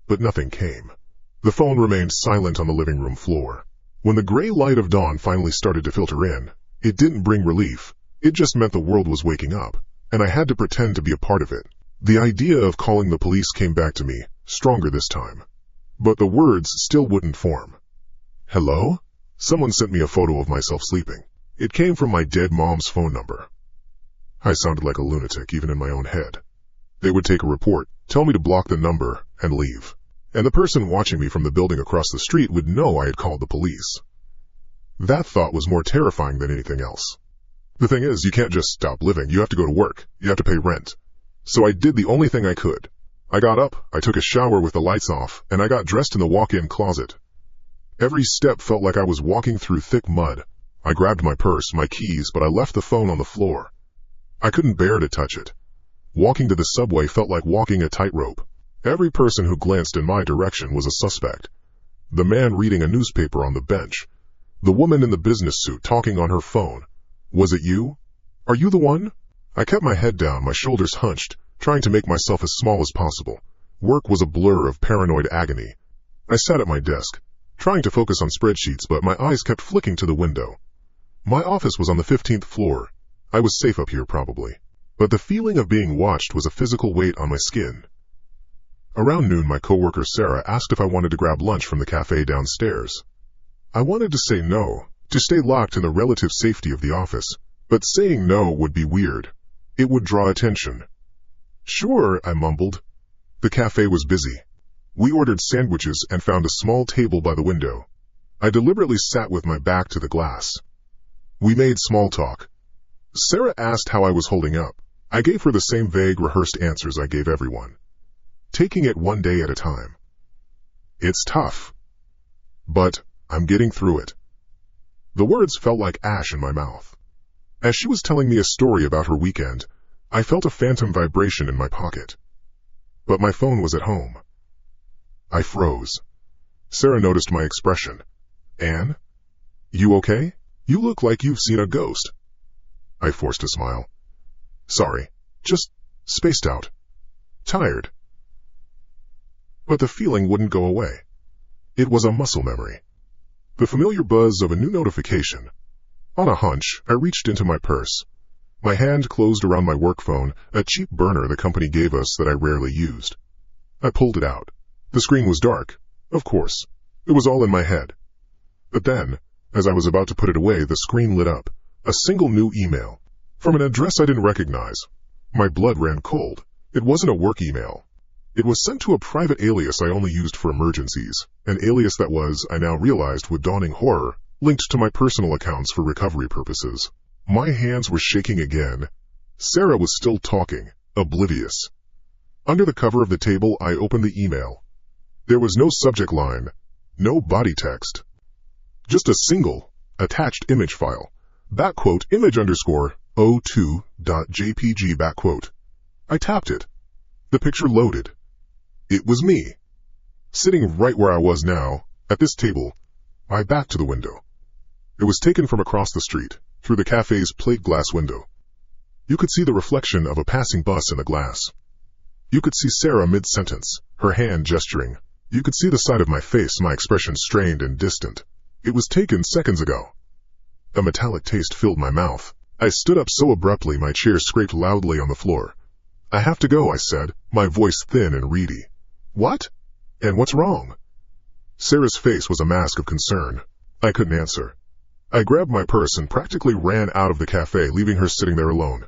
But nothing came. The phone remained silent on the living room floor. When the gray light of dawn finally started to filter in, it didn't bring relief. It just meant the world was waking up, and I had to pretend to be a part of it. The idea of calling the police came back to me, stronger this time. But the words still wouldn't form. Hello? Someone sent me a photo of myself sleeping. It came from my dead mom's phone number. I sounded like a lunatic, even in my own head. They would take a report, tell me to block the number, and leave. And the person watching me from the building across the street would know I had called the police. That thought was more terrifying than anything else. The thing is, you can't just stop living. You have to go to work. You have to pay rent. So I did the only thing I could. I got up, I took a shower with the lights off, and I got dressed in the walk-in closet. Every step felt like I was walking through thick mud. I grabbed my purse, my keys, but I left the phone on the floor. I couldn't bear to touch it. Walking to the subway felt like walking a tightrope. Every person who glanced in my direction was a suspect. The man reading a newspaper on the bench. The woman in the business suit talking on her phone. Was it you? Are you the one? I kept my head down, my shoulders hunched, trying to make myself as small as possible. Work was a blur of paranoid agony. I sat at my desk, trying to focus on spreadsheets, but my eyes kept flicking to the window. My office was on the 15th floor. I was safe up here, probably. But the feeling of being watched was a physical weight on my skin. Around noon, my coworker Sarah asked if I wanted to grab lunch from the cafe downstairs. I wanted to say no, to stay locked in the relative safety of the office, but saying no would be weird. It would draw attention. Sure, I mumbled. The cafe was busy. We ordered sandwiches and found a small table by the window. I deliberately sat with my back to the glass. We made small talk. Sarah asked how I was holding up. I gave her the same vague, rehearsed answers I gave everyone. Taking it one day at a time. It's tough. But I'm getting through it. The words felt like ash in my mouth. As she was telling me a story about her weekend, I felt a phantom vibration in my pocket. But my phone was at home. I froze. Sarah noticed my expression. Anne? You okay? You look like you've seen a ghost. I forced a smile. Sorry, just spaced out. Tired. But the feeling wouldn't go away. It was a muscle memory. The familiar buzz of a new notification. On a hunch, I reached into my purse. My hand closed around my work phone, a cheap burner the company gave us that I rarely used. I pulled it out. The screen was dark. Of course. It was all in my head. But then, as I was about to put it away, the screen lit up. A single new email. From an address I didn't recognize. My blood ran cold. It wasn't a work email. It was sent to a private alias I only used for emergencies, an alias that was, I now realized with dawning horror, linked to my personal accounts for recovery purposes. My hands were shaking again. Sarah was still talking, oblivious. Under the cover of the table, I opened the email. There was no subject line, no body text. Just a single, attached image file. _image_o2.jpg. I tapped it. The picture loaded. It was me, sitting right where I was now, at this table, my back to the window. It was taken from across the street, through the cafe's plate glass window. You could see the reflection of a passing bus in the glass. You could see Sarah mid-sentence, her hand gesturing. You could see the side of my face, my expression strained and distant. It was taken seconds ago. A metallic taste filled my mouth. I stood up so abruptly my chair scraped loudly on the floor. I have to go, I said, my voice thin and reedy. What? And what's wrong? Sarah's face was a mask of concern. I couldn't answer. I grabbed my purse and practically ran out of the cafe, leaving her sitting there alone.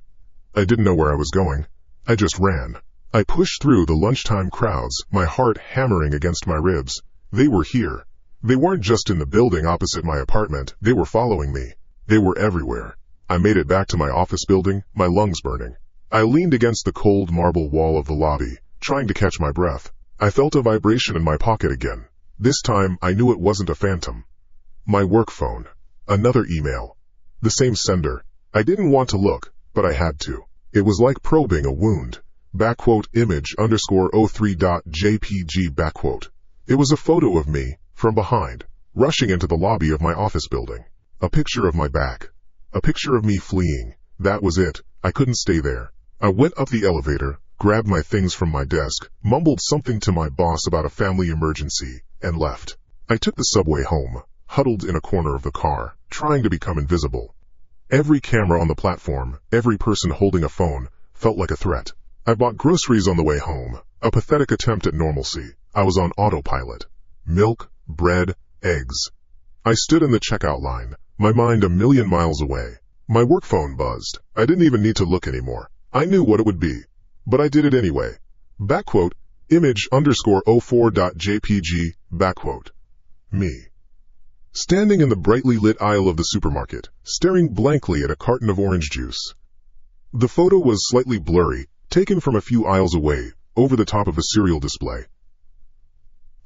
I didn't know where I was going. I just ran. I pushed through the lunchtime crowds, my heart hammering against my ribs. They were here. They weren't just in the building opposite my apartment. They were following me. They were everywhere. I made it back to my office building, my lungs burning. I leaned against the cold marble wall of the lobby, trying to catch my breath. I felt a vibration in my pocket again. This time, I knew it wasn't a phantom. My work phone. Another email. The same sender. I didn't want to look, but I had to. It was like probing a wound. _image_o3.jpg. It was a photo of me, from behind, rushing into the lobby of my office building. A picture of my back. A picture of me fleeing. That was it. I couldn't stay there. I went up the elevator, grabbed my things from my desk, mumbled something to my boss about a family emergency, and left. I took the subway home, huddled in a corner of the car, trying to become invisible. Every camera on the platform, every person holding a phone, felt like a threat. I bought groceries on the way home, a pathetic attempt at normalcy. I was on autopilot. Milk, bread, eggs. I stood in the checkout line, my mind a million miles away. My work phone buzzed. I didn't even need to look anymore. I knew what it would be. But I did it anyway. _image_o4.jpg. Me. Standing in the brightly lit aisle of the supermarket, staring blankly at a carton of orange juice. The photo was slightly blurry, taken from a few aisles away, over the top of a cereal display.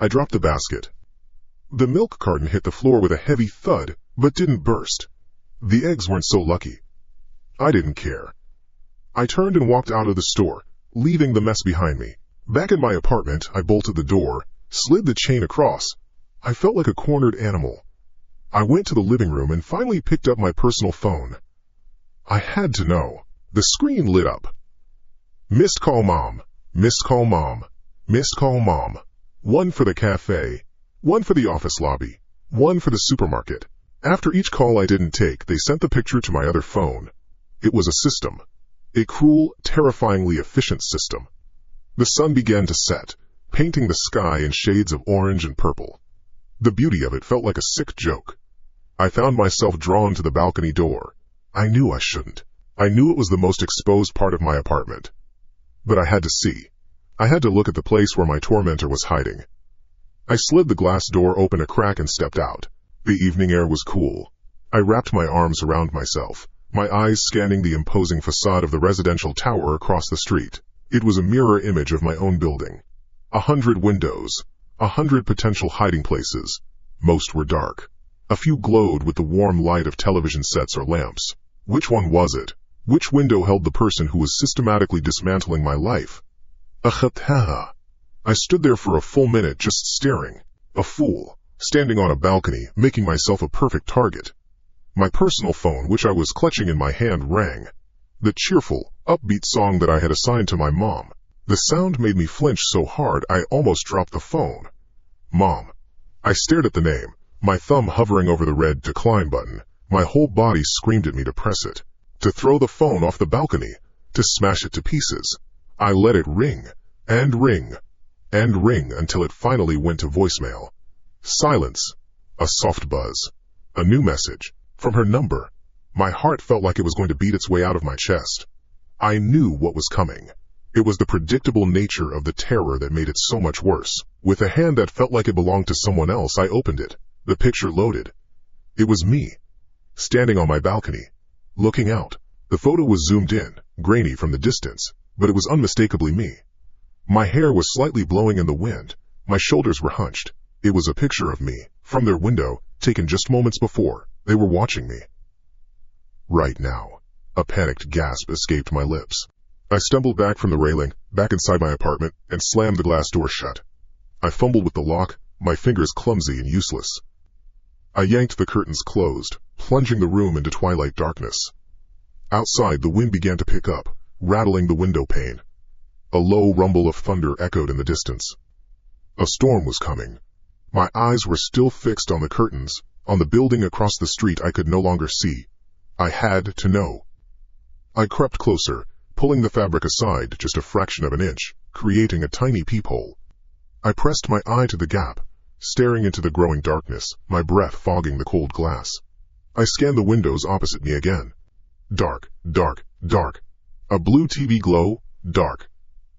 I dropped the basket. The milk carton hit the floor with a heavy thud, but didn't burst. The eggs weren't so lucky. I didn't care. I turned and walked out of the store, leaving the mess behind me. Back in my apartment, I bolted the door, slid the chain across. I felt like a cornered animal. I went to the living room and finally picked up my personal phone. I had to know. The screen lit up. Missed call mom, missed call mom, missed call mom. One for the cafe, one for the office lobby, one for the supermarket. After each call I didn't take, they sent the picture to my other phone. It was a system. A cruel, terrifyingly efficient system. The sun began to set, painting the sky in shades of orange and purple. The beauty of it felt like a sick joke. I found myself drawn to the balcony door. I knew I shouldn't. I knew it was the most exposed part of my apartment. But I had to see. I had to look at the place where my tormentor was hiding. I slid the glass door open a crack and stepped out. The evening air was cool. I wrapped my arms around myself, my eyes scanning the imposing facade of the residential tower across the street. It was a mirror image of my own building. 100 windows, 100 potential hiding places. Most were dark. A few glowed with the warm light of television sets or lamps. Which one was it? Which window held the person who was systematically dismantling my life? I stood there for a full minute just staring. A fool, standing on a balcony, making myself a perfect target. My personal phone, which I was clutching in my hand, rang. The cheerful, upbeat song that I had assigned to my mom. The sound made me flinch so hard I almost dropped the phone. Mom. I stared at the name, my thumb hovering over the red decline button. My whole body screamed at me to press it, to throw the phone off the balcony, to smash it to pieces. I let it ring, and ring, and ring until it finally went to voicemail. Silence. A soft buzz. A new message. From her number. My heart felt like it was going to beat its way out of my chest. I knew what was coming. It was the predictable nature of the terror that made it so much worse. With a hand that felt like it belonged to someone else, I opened it. The picture loaded. It was me, standing on my balcony, looking out. The photo was zoomed in, grainy from the distance, but it was unmistakably me. My hair was slightly blowing in the wind. My shoulders were hunched. It was a picture of me, from their window, taken just moments before. They were watching me. Right now. A panicked gasp escaped my lips. I stumbled back from the railing, back inside my apartment, and slammed the glass door shut. I fumbled with the lock, my fingers clumsy and useless. I yanked the curtains closed, plunging the room into twilight darkness. Outside, the wind began to pick up, rattling the window pane. A low rumble of thunder echoed in the distance. A storm was coming. My eyes were still fixed on the curtains. On the building across the street I could no longer see. I had to know. I crept closer, pulling the fabric aside just a fraction of an inch, creating a tiny peephole. I pressed my eye to the gap, staring into the growing darkness, my breath fogging the cold glass. I scanned the windows opposite me again. Dark, dark, dark. A blue TV glow, dark.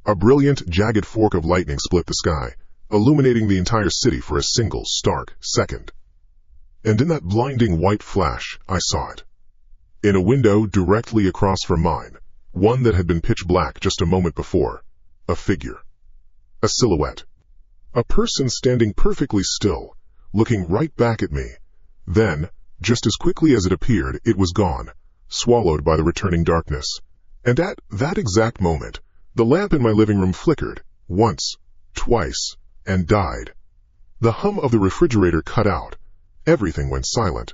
A brilliant, jagged fork of lightning split the sky, illuminating the entire city for a single, stark second. And in that blinding white flash, I saw it. In a window directly across from mine, one that had been pitch black just a moment before, a figure. A silhouette. A person standing perfectly still, looking right back at me. Then, just as quickly as it appeared, it was gone, swallowed by the returning darkness. And at that exact moment, the lamp in my living room flickered, once, twice, and died. The hum of the refrigerator cut out. Everything went silent.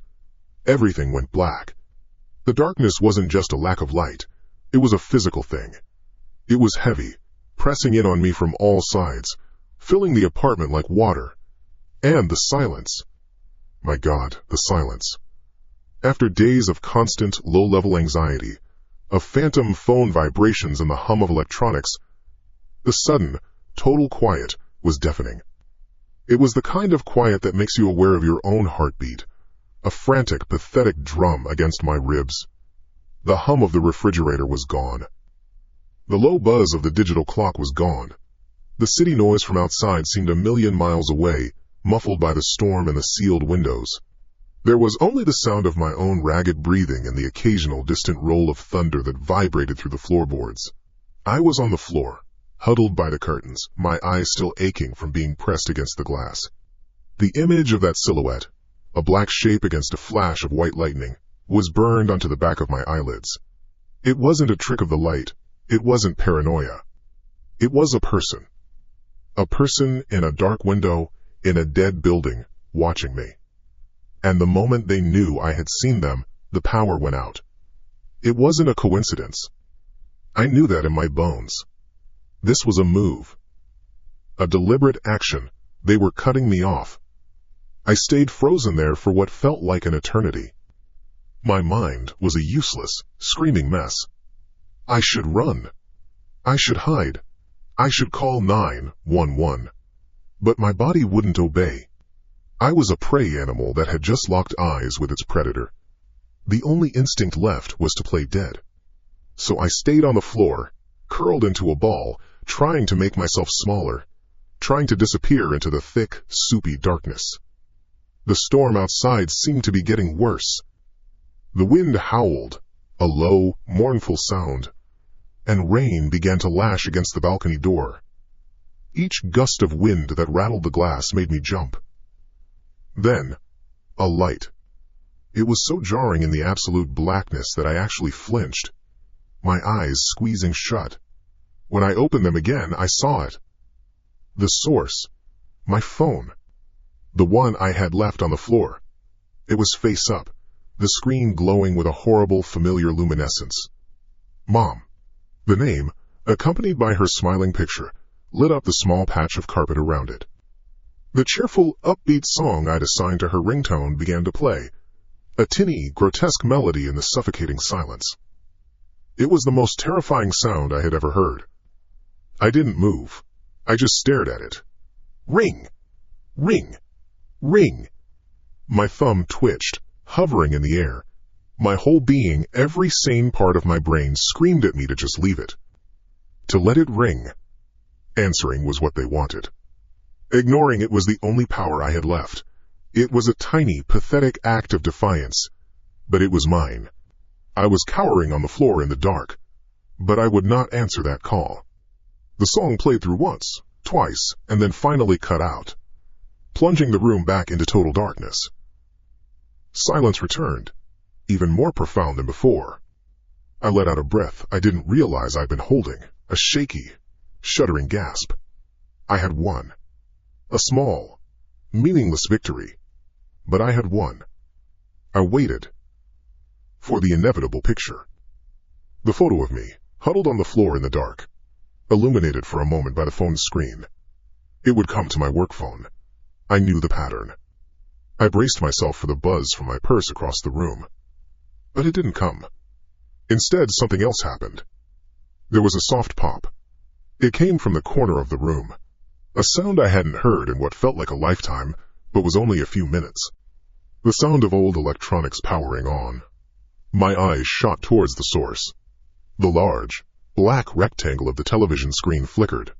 Everything went black. The darkness wasn't just a lack of light. It was a physical thing. It was heavy, pressing in on me from all sides, filling the apartment like water. And the silence. My God, the silence. After days of constant, low-level anxiety, of phantom phone vibrations and the hum of electronics, the sudden, total quiet was deafening. It was the kind of quiet that makes you aware of your own heartbeat, a frantic, pathetic drum against my ribs. The hum of the refrigerator was gone. The low buzz of the digital clock was gone. The city noise from outside seemed a million miles away, muffled by the storm and the sealed windows. There was only the sound of my own ragged breathing and the occasional distant roll of thunder that vibrated through the floorboards. I was on the floor, huddled by the curtains, my eyes still aching from being pressed against the glass. The image of that silhouette, a black shape against a flash of white lightning, was burned onto the back of my eyelids. It wasn't a trick of the light. It wasn't paranoia. It was a person. A person in a dark window, in a dead building, watching me. And the moment they knew I had seen them, the power went out. It wasn't a coincidence. I knew that in my bones. This was a move. A deliberate action. They were cutting me off. I stayed frozen there for what felt like an eternity. My mind was a useless, screaming mess. I should run. I should hide. I should call 911. But my body wouldn't obey. I was a prey animal that had just locked eyes with its predator. The only instinct left was to play dead. So I stayed on the floor, curled into a ball, trying to make myself smaller, trying to disappear into the thick, soupy darkness. The storm outside seemed to be getting worse. The wind howled, a low, mournful sound, and rain began to lash against the balcony door. Each gust of wind that rattled the glass made me jump. Then, a light. It was so jarring in the absolute blackness that I actually flinched, my eyes squeezing shut. When I opened them again, I saw it. The source. My phone. The one I had left on the floor. It was face up, the screen glowing with a horrible, familiar luminescence. Mom. The name, accompanied by her smiling picture, lit up the small patch of carpet around it. The cheerful, upbeat song I'd assigned to her ringtone began to play, a tinny, grotesque melody in the suffocating silence. It was the most terrifying sound I had ever heard. I didn't move. I just stared at it. Ring! Ring! Ring! My thumb twitched, hovering in the air. My whole being, every sane part of my brain screamed at me to just leave it. to let it ring. Answering was what they wanted. Ignoring it was the only power I had left. It was a tiny, pathetic act of defiance, but it was mine. I was cowering on the floor in the dark, but I would not answer that call. The song played through once, twice, and then finally cut out, plunging the room back into total darkness. Silence returned, even more profound than before. I let out a breath I didn't realize I'd been holding, a shaky, shuddering gasp. I had won. A small, meaningless victory, but I had won. I waited for the inevitable picture. The photo of me, huddled on the floor in the dark, illuminated for a moment by the phone's screen. It would come to my work phone. I knew the pattern. I braced myself for the buzz from my purse across the room. But it didn't come. Instead, something else happened. There was a soft pop. It came from the corner of the room. A sound I hadn't heard in what felt like a lifetime, but was only a few minutes. The sound of old electronics powering on. My eyes shot towards the source. The large, black rectangle of the television screen flickered.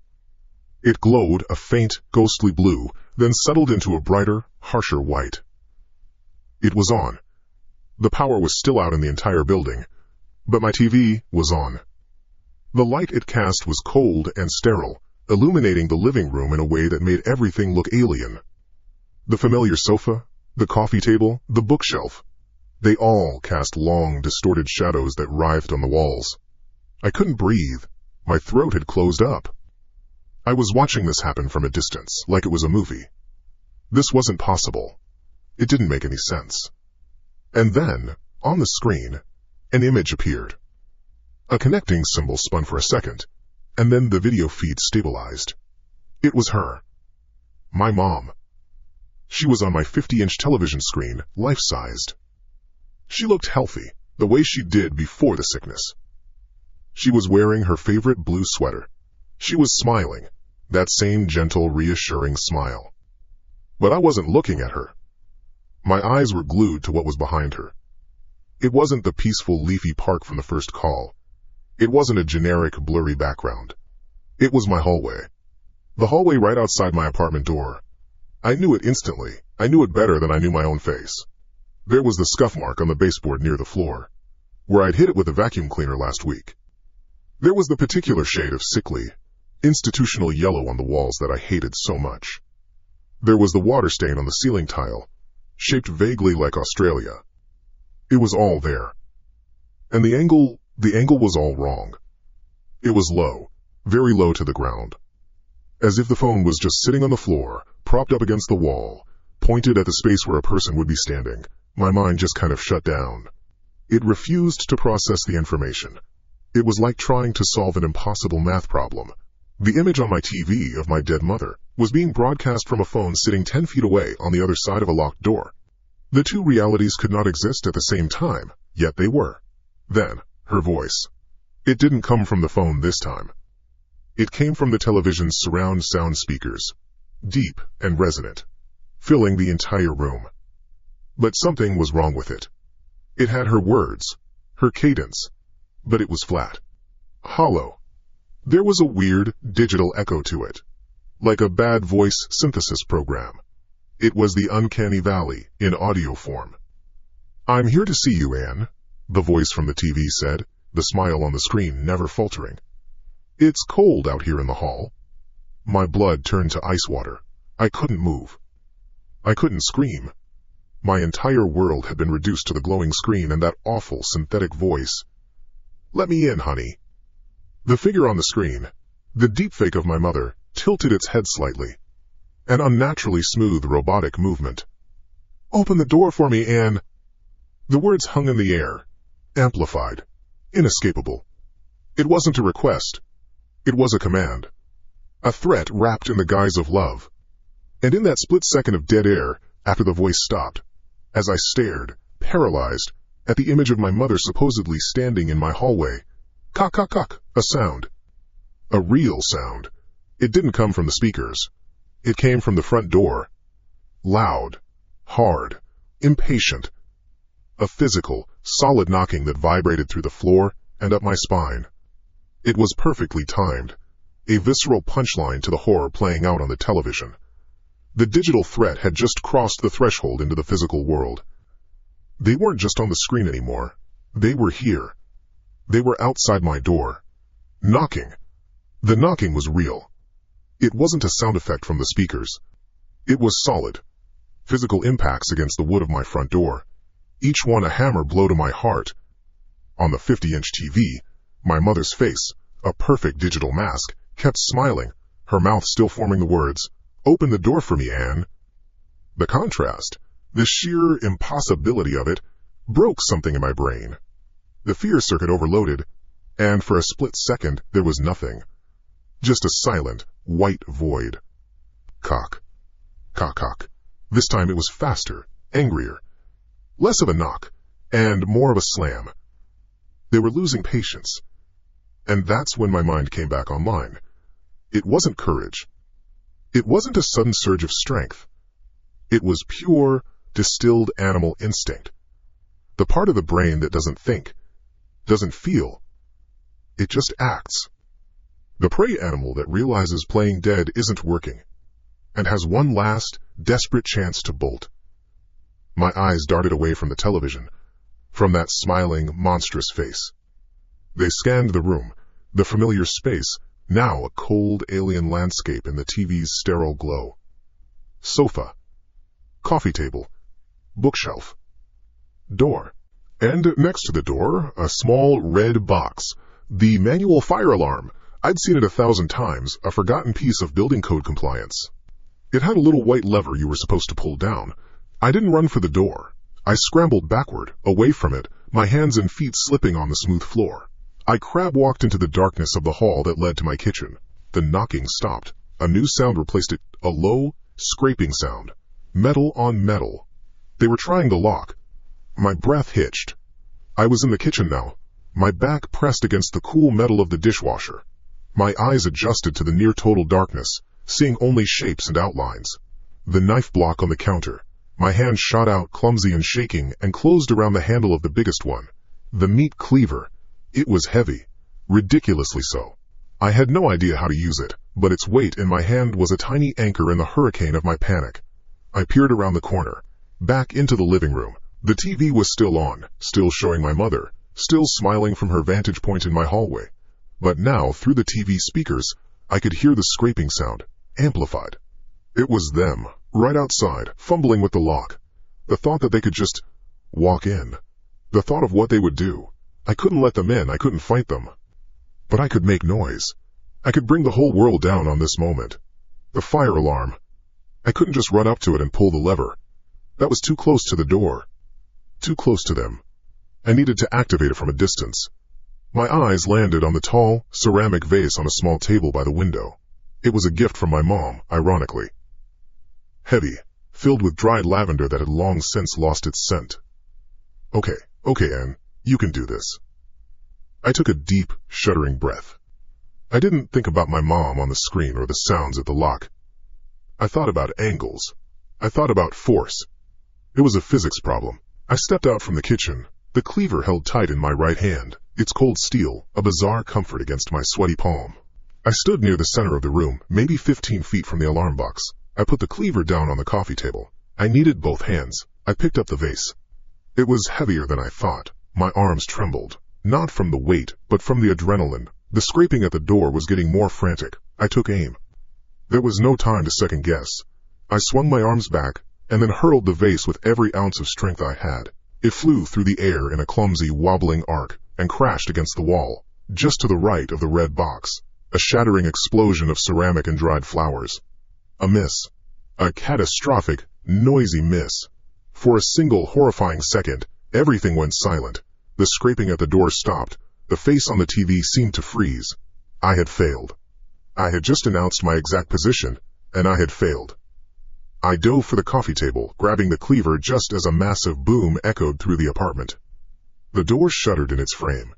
It glowed a faint, ghostly blue, then settled into a brighter, harsher white. It was on. The power was still out in the entire building, but my TV was on. The light it cast was cold and sterile, illuminating the living room in a way that made everything look alien. The familiar sofa, the coffee table, the bookshelf, they all cast long, distorted shadows that writhed on the walls. I couldn't breathe. My throat had closed up. I was watching this happen from a distance, like it was a movie. This wasn't possible. It didn't make any sense. And then, on the screen, an image appeared. A connecting symbol spun for a second, and then the video feed stabilized. It was her. My mom. She was on my 50-inch television screen, life-sized. She looked healthy, the way she did before the sickness. She was wearing her favorite blue sweater. She was smiling, that same gentle, reassuring smile. But I wasn't looking at her. My eyes were glued to what was behind her. It wasn't the peaceful, leafy park from the first call. It wasn't a generic, blurry background. It was my hallway. The hallway right outside my apartment door. I knew it instantly. I knew it better than I knew my own face. There was the scuff mark on the baseboard near the floor, where I'd hit it with a vacuum cleaner last week. There was the particular shade of sickly, institutional yellow on the walls that I hated so much. There was the water stain on the ceiling tile, shaped vaguely like Australia. It was all there. And the angle was all wrong. It was low, very low to the ground. As if the phone was just sitting on the floor, propped up against the wall, pointed at the space where a person would be standing. My mind just kind of shut down. It refused to process the information. It was like trying to solve an impossible math problem. The image on my TV of my dead mother was being broadcast from a phone sitting 10 feet away on the other side of a locked door. The two realities could not exist at the same time, yet they were. Then, her voice. It didn't come from the phone this time. It came from the television's surround sound speakers, deep and resonant, filling the entire room. But something was wrong with it. It had her words, her cadence, but it was flat, hollow. There was a weird, digital echo to it, like a bad voice synthesis program. It was the uncanny valley in audio form. "I'm here to see you, Anne," the voice from the TV said, the smile on the screen never faltering. "It's cold out here in the hall." My blood turned to ice water. I couldn't move. I couldn't scream. My entire world had been reduced to the glowing screen and that awful synthetic voice. "Let me in, honey." The figure on the screen, the deepfake of my mother, tilted its head slightly. An unnaturally smooth robotic movement. "Open the door for me, Anne." The words hung in the air, amplified, inescapable. It wasn't a request. It was a command. A threat wrapped in the guise of love. And in that split second of dead air, after the voice stopped, as I stared, paralyzed, at the image of my mother supposedly standing in my hallway, cock, a sound. A real sound. It didn't come from the speakers. It came from the front door. Loud, hard, impatient. A physical, solid knocking that vibrated through the floor and up my spine. It was perfectly timed, a visceral punchline to the horror playing out on the television. The digital threat had just crossed the threshold into the physical world. They weren't just on the screen anymore. They were here. They were outside my door, knocking. The knocking was real. It wasn't a sound effect from the speakers. It was solid. Physical impacts against the wood of my front door, each one a hammer blow to my heart. On the 50-inch TV, my mother's face, a perfect digital mask, kept smiling, her mouth still forming the words, "Open the door for me, Anne." The contrast, the sheer impossibility of it, broke something in my brain. The fear circuit overloaded, and for a split second there was nothing. Just a silent, white void. Cock. Cock, cock. This time it was faster, angrier. Less of a knock, and more of a slam. They were losing patience. And that's when my mind came back online. It wasn't courage. It wasn't a sudden surge of strength. It was pure, distilled animal instinct. The part of the brain that doesn't think, doesn't feel. It just acts. The prey animal that realizes playing dead isn't working, and has one last, desperate chance to bolt. My eyes darted away from the television, from that smiling, monstrous face. They scanned the room, the familiar space, now a cold alien landscape in the TV's sterile glow. Sofa, coffee table, bookshelf, door. And next to the door, a small red box. The manual fire alarm. I'd seen it 1,000 times, a forgotten piece of building code compliance. It had a little white lever you were supposed to pull down. I didn't run for the door. I scrambled backward, away from it, my hands and feet slipping on the smooth floor. I crab-walked into the darkness of the hall that led to my kitchen. The knocking stopped. A new sound replaced it, a low, scraping sound. Metal on metal. They were trying the lock. My breath hitched. I was in the kitchen now, my back pressed against the cool metal of the dishwasher. My eyes adjusted to the near-total darkness, seeing only shapes and outlines. The knife block on the counter. My hand shot out, clumsy and shaking, and closed around the handle of the biggest one. The meat cleaver. It was heavy, ridiculously so. I had no idea how to use it, but its weight in my hand was a tiny anchor in the hurricane of my panic. I peered around the corner, back into the living room. The TV was still on, still showing my mother, still smiling from her vantage point in my hallway. But now, through the TV speakers, I could hear the scraping sound, amplified. It was them, right outside, fumbling with the lock. The thought that they could just walk in. The thought of what they would do. I couldn't let them in, I couldn't fight them. But I could make noise. I could bring the whole world down on this moment. The fire alarm. I couldn't just run up to it and pull the lever. That was too close to the door. Too close to them. I needed to activate it from a distance. My eyes landed on the tall, ceramic vase on a small table by the window. It was a gift from my mom, ironically. Heavy, filled with dried lavender that had long since lost its scent. Okay, Anne, you can do this. I took a deep, shuddering breath. I didn't think about my mom on the screen or the sounds at the lock. I thought about angles. I thought about force. It was a physics problem. I stepped out from the kitchen, the cleaver held tight in my right hand, its cold steel, a bizarre comfort against my sweaty palm. I stood near the center of the room, maybe 15 feet from the alarm box. I put the cleaver down on the coffee table. I needed both hands. I picked up the vase. It was heavier than I thought. My arms trembled, not from the weight, but from the adrenaline. The scraping at the door was getting more frantic. I took aim. There was no time to second guess. I swung my arms back, and then hurled the vase with every ounce of strength I had. It flew through the air in a clumsy, wobbling arc, and crashed against the wall, just to the right of the red box. A shattering explosion of ceramic and dried flowers. A miss. A catastrophic, noisy miss. For a single horrifying second, everything went silent. The scraping at the door stopped. The face on the TV seemed to freeze. I had failed. I had just announced my exact position, and I had failed. I dove for the coffee table, grabbing the cleaver just as a massive boom echoed through the apartment. The door shuddered in its frame.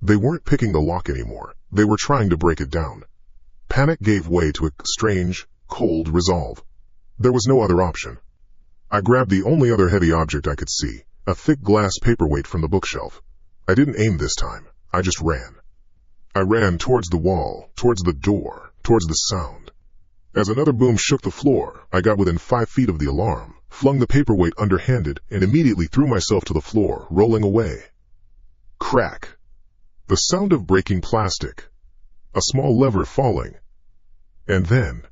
They weren't picking the lock anymore. They were trying to break it down. Panic gave way to a strange, cold resolve. There was no other option. I grabbed the only other heavy object I could see, a thick glass paperweight from the bookshelf. I didn't aim this time. I just ran. I ran towards the wall, towards the door, towards the sound. As another boom shook the floor, I got within 5 feet of the alarm, flung the paperweight underhanded, and immediately threw myself to the floor, rolling away. Crack. The sound of breaking plastic. A small lever falling. And then,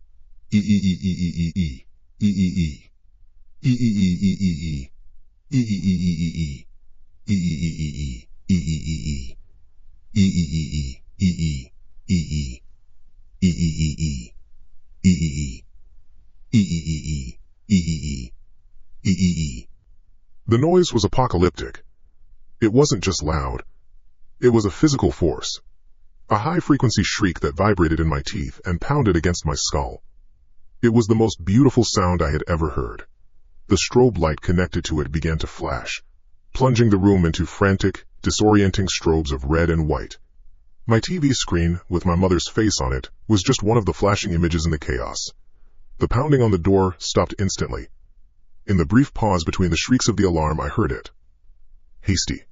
The noise was apocalyptic. It wasn't just loud. It was a physical force. A high-frequency shriek that vibrated in my teeth and pounded against my skull. It was the most beautiful sound I had ever heard. The strobe light connected to it began to flash, plunging the room into frantic, disorienting strobes of red and white. My TV screen, with my mother's face on it, was just one of the flashing images in the chaos. The pounding on the door stopped instantly. In the brief pause between the shrieks of the alarm, I heard it. Hasty.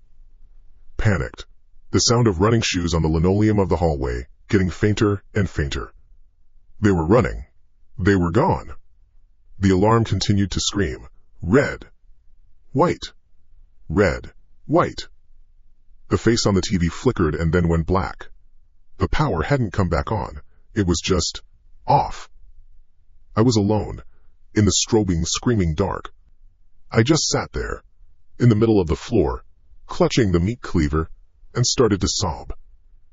Panicked. The sound of running shoes on the linoleum of the hallway, getting fainter and fainter. They were running. They were gone. The alarm continued to scream. Red. White. Red. White. The face on the TV flickered and then went black. The power hadn't come back on. It was just off. I was alone, in the strobing, screaming dark. I just sat there, in the middle of the floor, clutching the meat cleaver, and started to sob.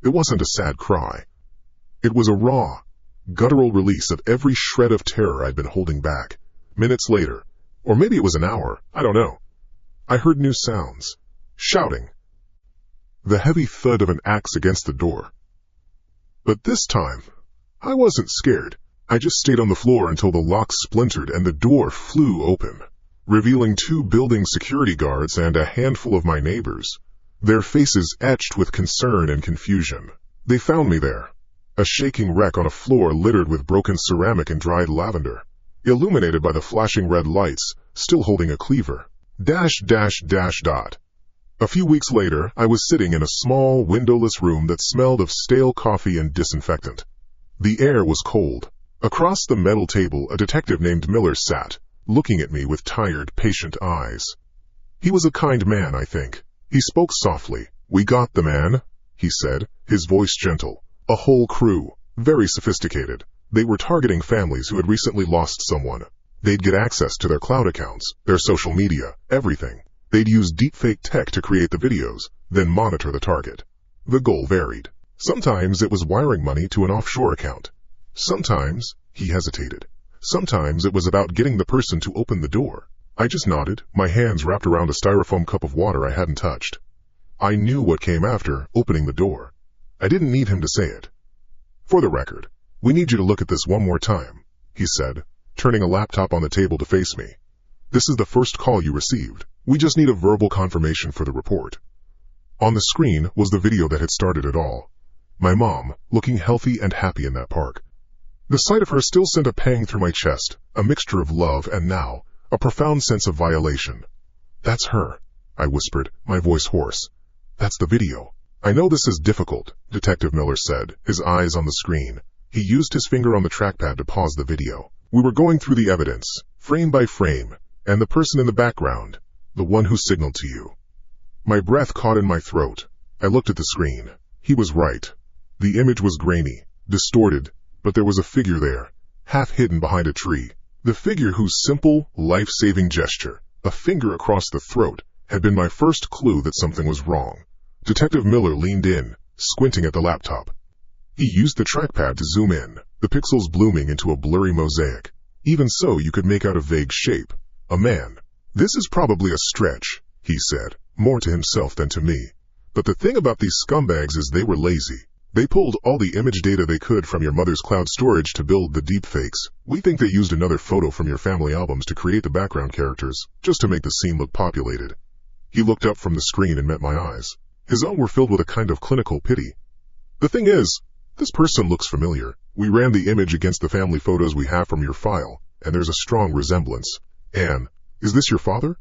It wasn't a sad cry. It was a raw, guttural release of every shred of terror I'd been holding back. Minutes later, or maybe it was an hour, I don't know, I heard new sounds. Shouting. The heavy thud of an axe against the door. But this time, I wasn't scared. I just stayed on the floor until the lock splintered and the door flew open, revealing 2 building security guards and a handful of my neighbors, their faces etched with concern and confusion. They found me there, a shaking wreck on a floor littered with broken ceramic and dried lavender, illuminated by the flashing red lights, still holding a cleaver. A few weeks later, I was sitting in a small, windowless room that smelled of stale coffee and disinfectant. The air was cold. Across the metal table, a detective named Miller sat, looking at me with tired, patient eyes. He was a kind man, I think. He spoke softly. "We got the man," he said, his voice gentle. "A whole crew, very sophisticated. They were targeting families who had recently lost someone. They'd get access to their cloud accounts, their social media, everything. They'd use deepfake tech to create the videos, then monitor the target. The goal varied. Sometimes it was wiring money to an offshore account. Sometimes," he hesitated, "sometimes it was about getting the person to open the door." I just nodded, my hands wrapped around a styrofoam cup of water I hadn't touched. I knew what came after opening the door. I didn't need him to say it. "For the record, we need you to look at this one more time," he said, turning a laptop on the table to face me. "This is the first call you received. We just need a verbal confirmation for the report." On the screen was the video that had started it all. My mom, looking healthy and happy in that park. The sight of her still sent a pang through my chest, a mixture of love and now, a profound sense of violation. "That's her," I whispered, my voice hoarse. "That's the video." "I know this is difficult," Detective Miller said, his eyes on the screen. He used his finger on the trackpad to pause the video. "We were going through the evidence, frame by frame, and the person in the background, the one who signaled to you." My breath caught in my throat. I looked at the screen. He was right. The image was grainy, distorted, but there was a figure there, half hidden behind a tree. The figure whose simple, life-saving gesture, a finger across the throat, had been my first clue that something was wrong. Detective Miller leaned in, squinting at the laptop. He used the trackpad to zoom in, the pixels blooming into a blurry mosaic. Even so, you could make out a vague shape. A man. "This is probably a stretch," he said, more to himself than to me. "But the thing about these scumbags is they were lazy. They pulled all the image data they could from your mother's cloud storage to build the deepfakes. We think they used another photo from your family albums to create the background characters, just to make the scene look populated." He looked up from the screen and met my eyes. His own were filled with a kind of clinical pity. "The thing is, this person looks familiar. We ran the image against the family photos we have from your file, and there's a strong resemblance. Anne, is this your father?"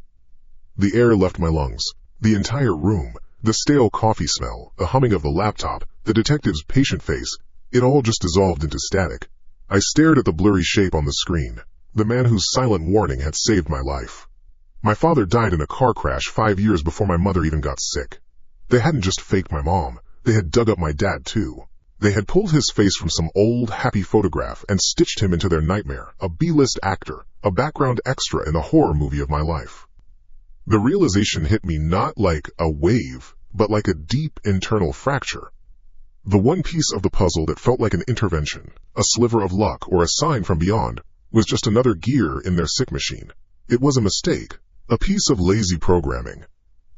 The air left my lungs. The entire room, The stale coffee smell, the humming of the laptop, the detective's patient face, it all just dissolved into static. I stared at the blurry shape on the screen, the man whose silent warning had saved my life. My father died in a car crash 5 years before my mother even got sick. They hadn't just faked my mom, they had dug up my dad too. They had pulled his face from some old, happy photograph and stitched him into their nightmare, a B-list actor, a background extra in the horror movie of my life. The realization hit me not like a wave, but like a deep internal fracture. The one piece of the puzzle that felt like an intervention, a sliver of luck or a sign from beyond, was just another gear in their sick machine. It was a mistake, a piece of lazy programming,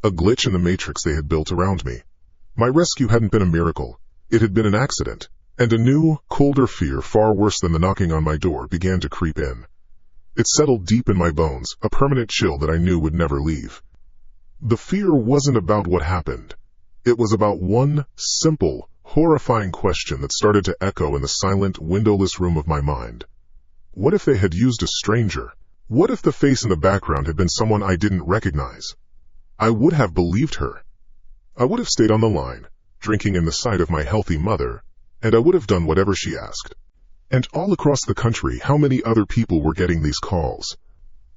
a glitch in the matrix they had built around me. My rescue hadn't been a miracle. It had been an accident, and a new, colder fear far worse than the knocking on my door began to creep in. It settled deep in my bones, a permanent chill that I knew would never leave. The fear wasn't about what happened. It was about one simple, horrifying question that started to echo in the silent, windowless room of my mind. What if they had used a stranger? What if the face in the background had been someone I didn't recognize? I would have believed her. I would have stayed on the line, drinking in the sight of my healthy mother, and I would have done whatever she asked. And all across the country, how many other people were getting these calls?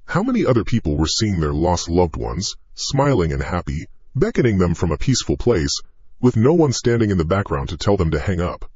How many other people were seeing their lost loved ones, smiling and happy, beckoning them from a peaceful place, with no one standing in the background to tell them to hang up?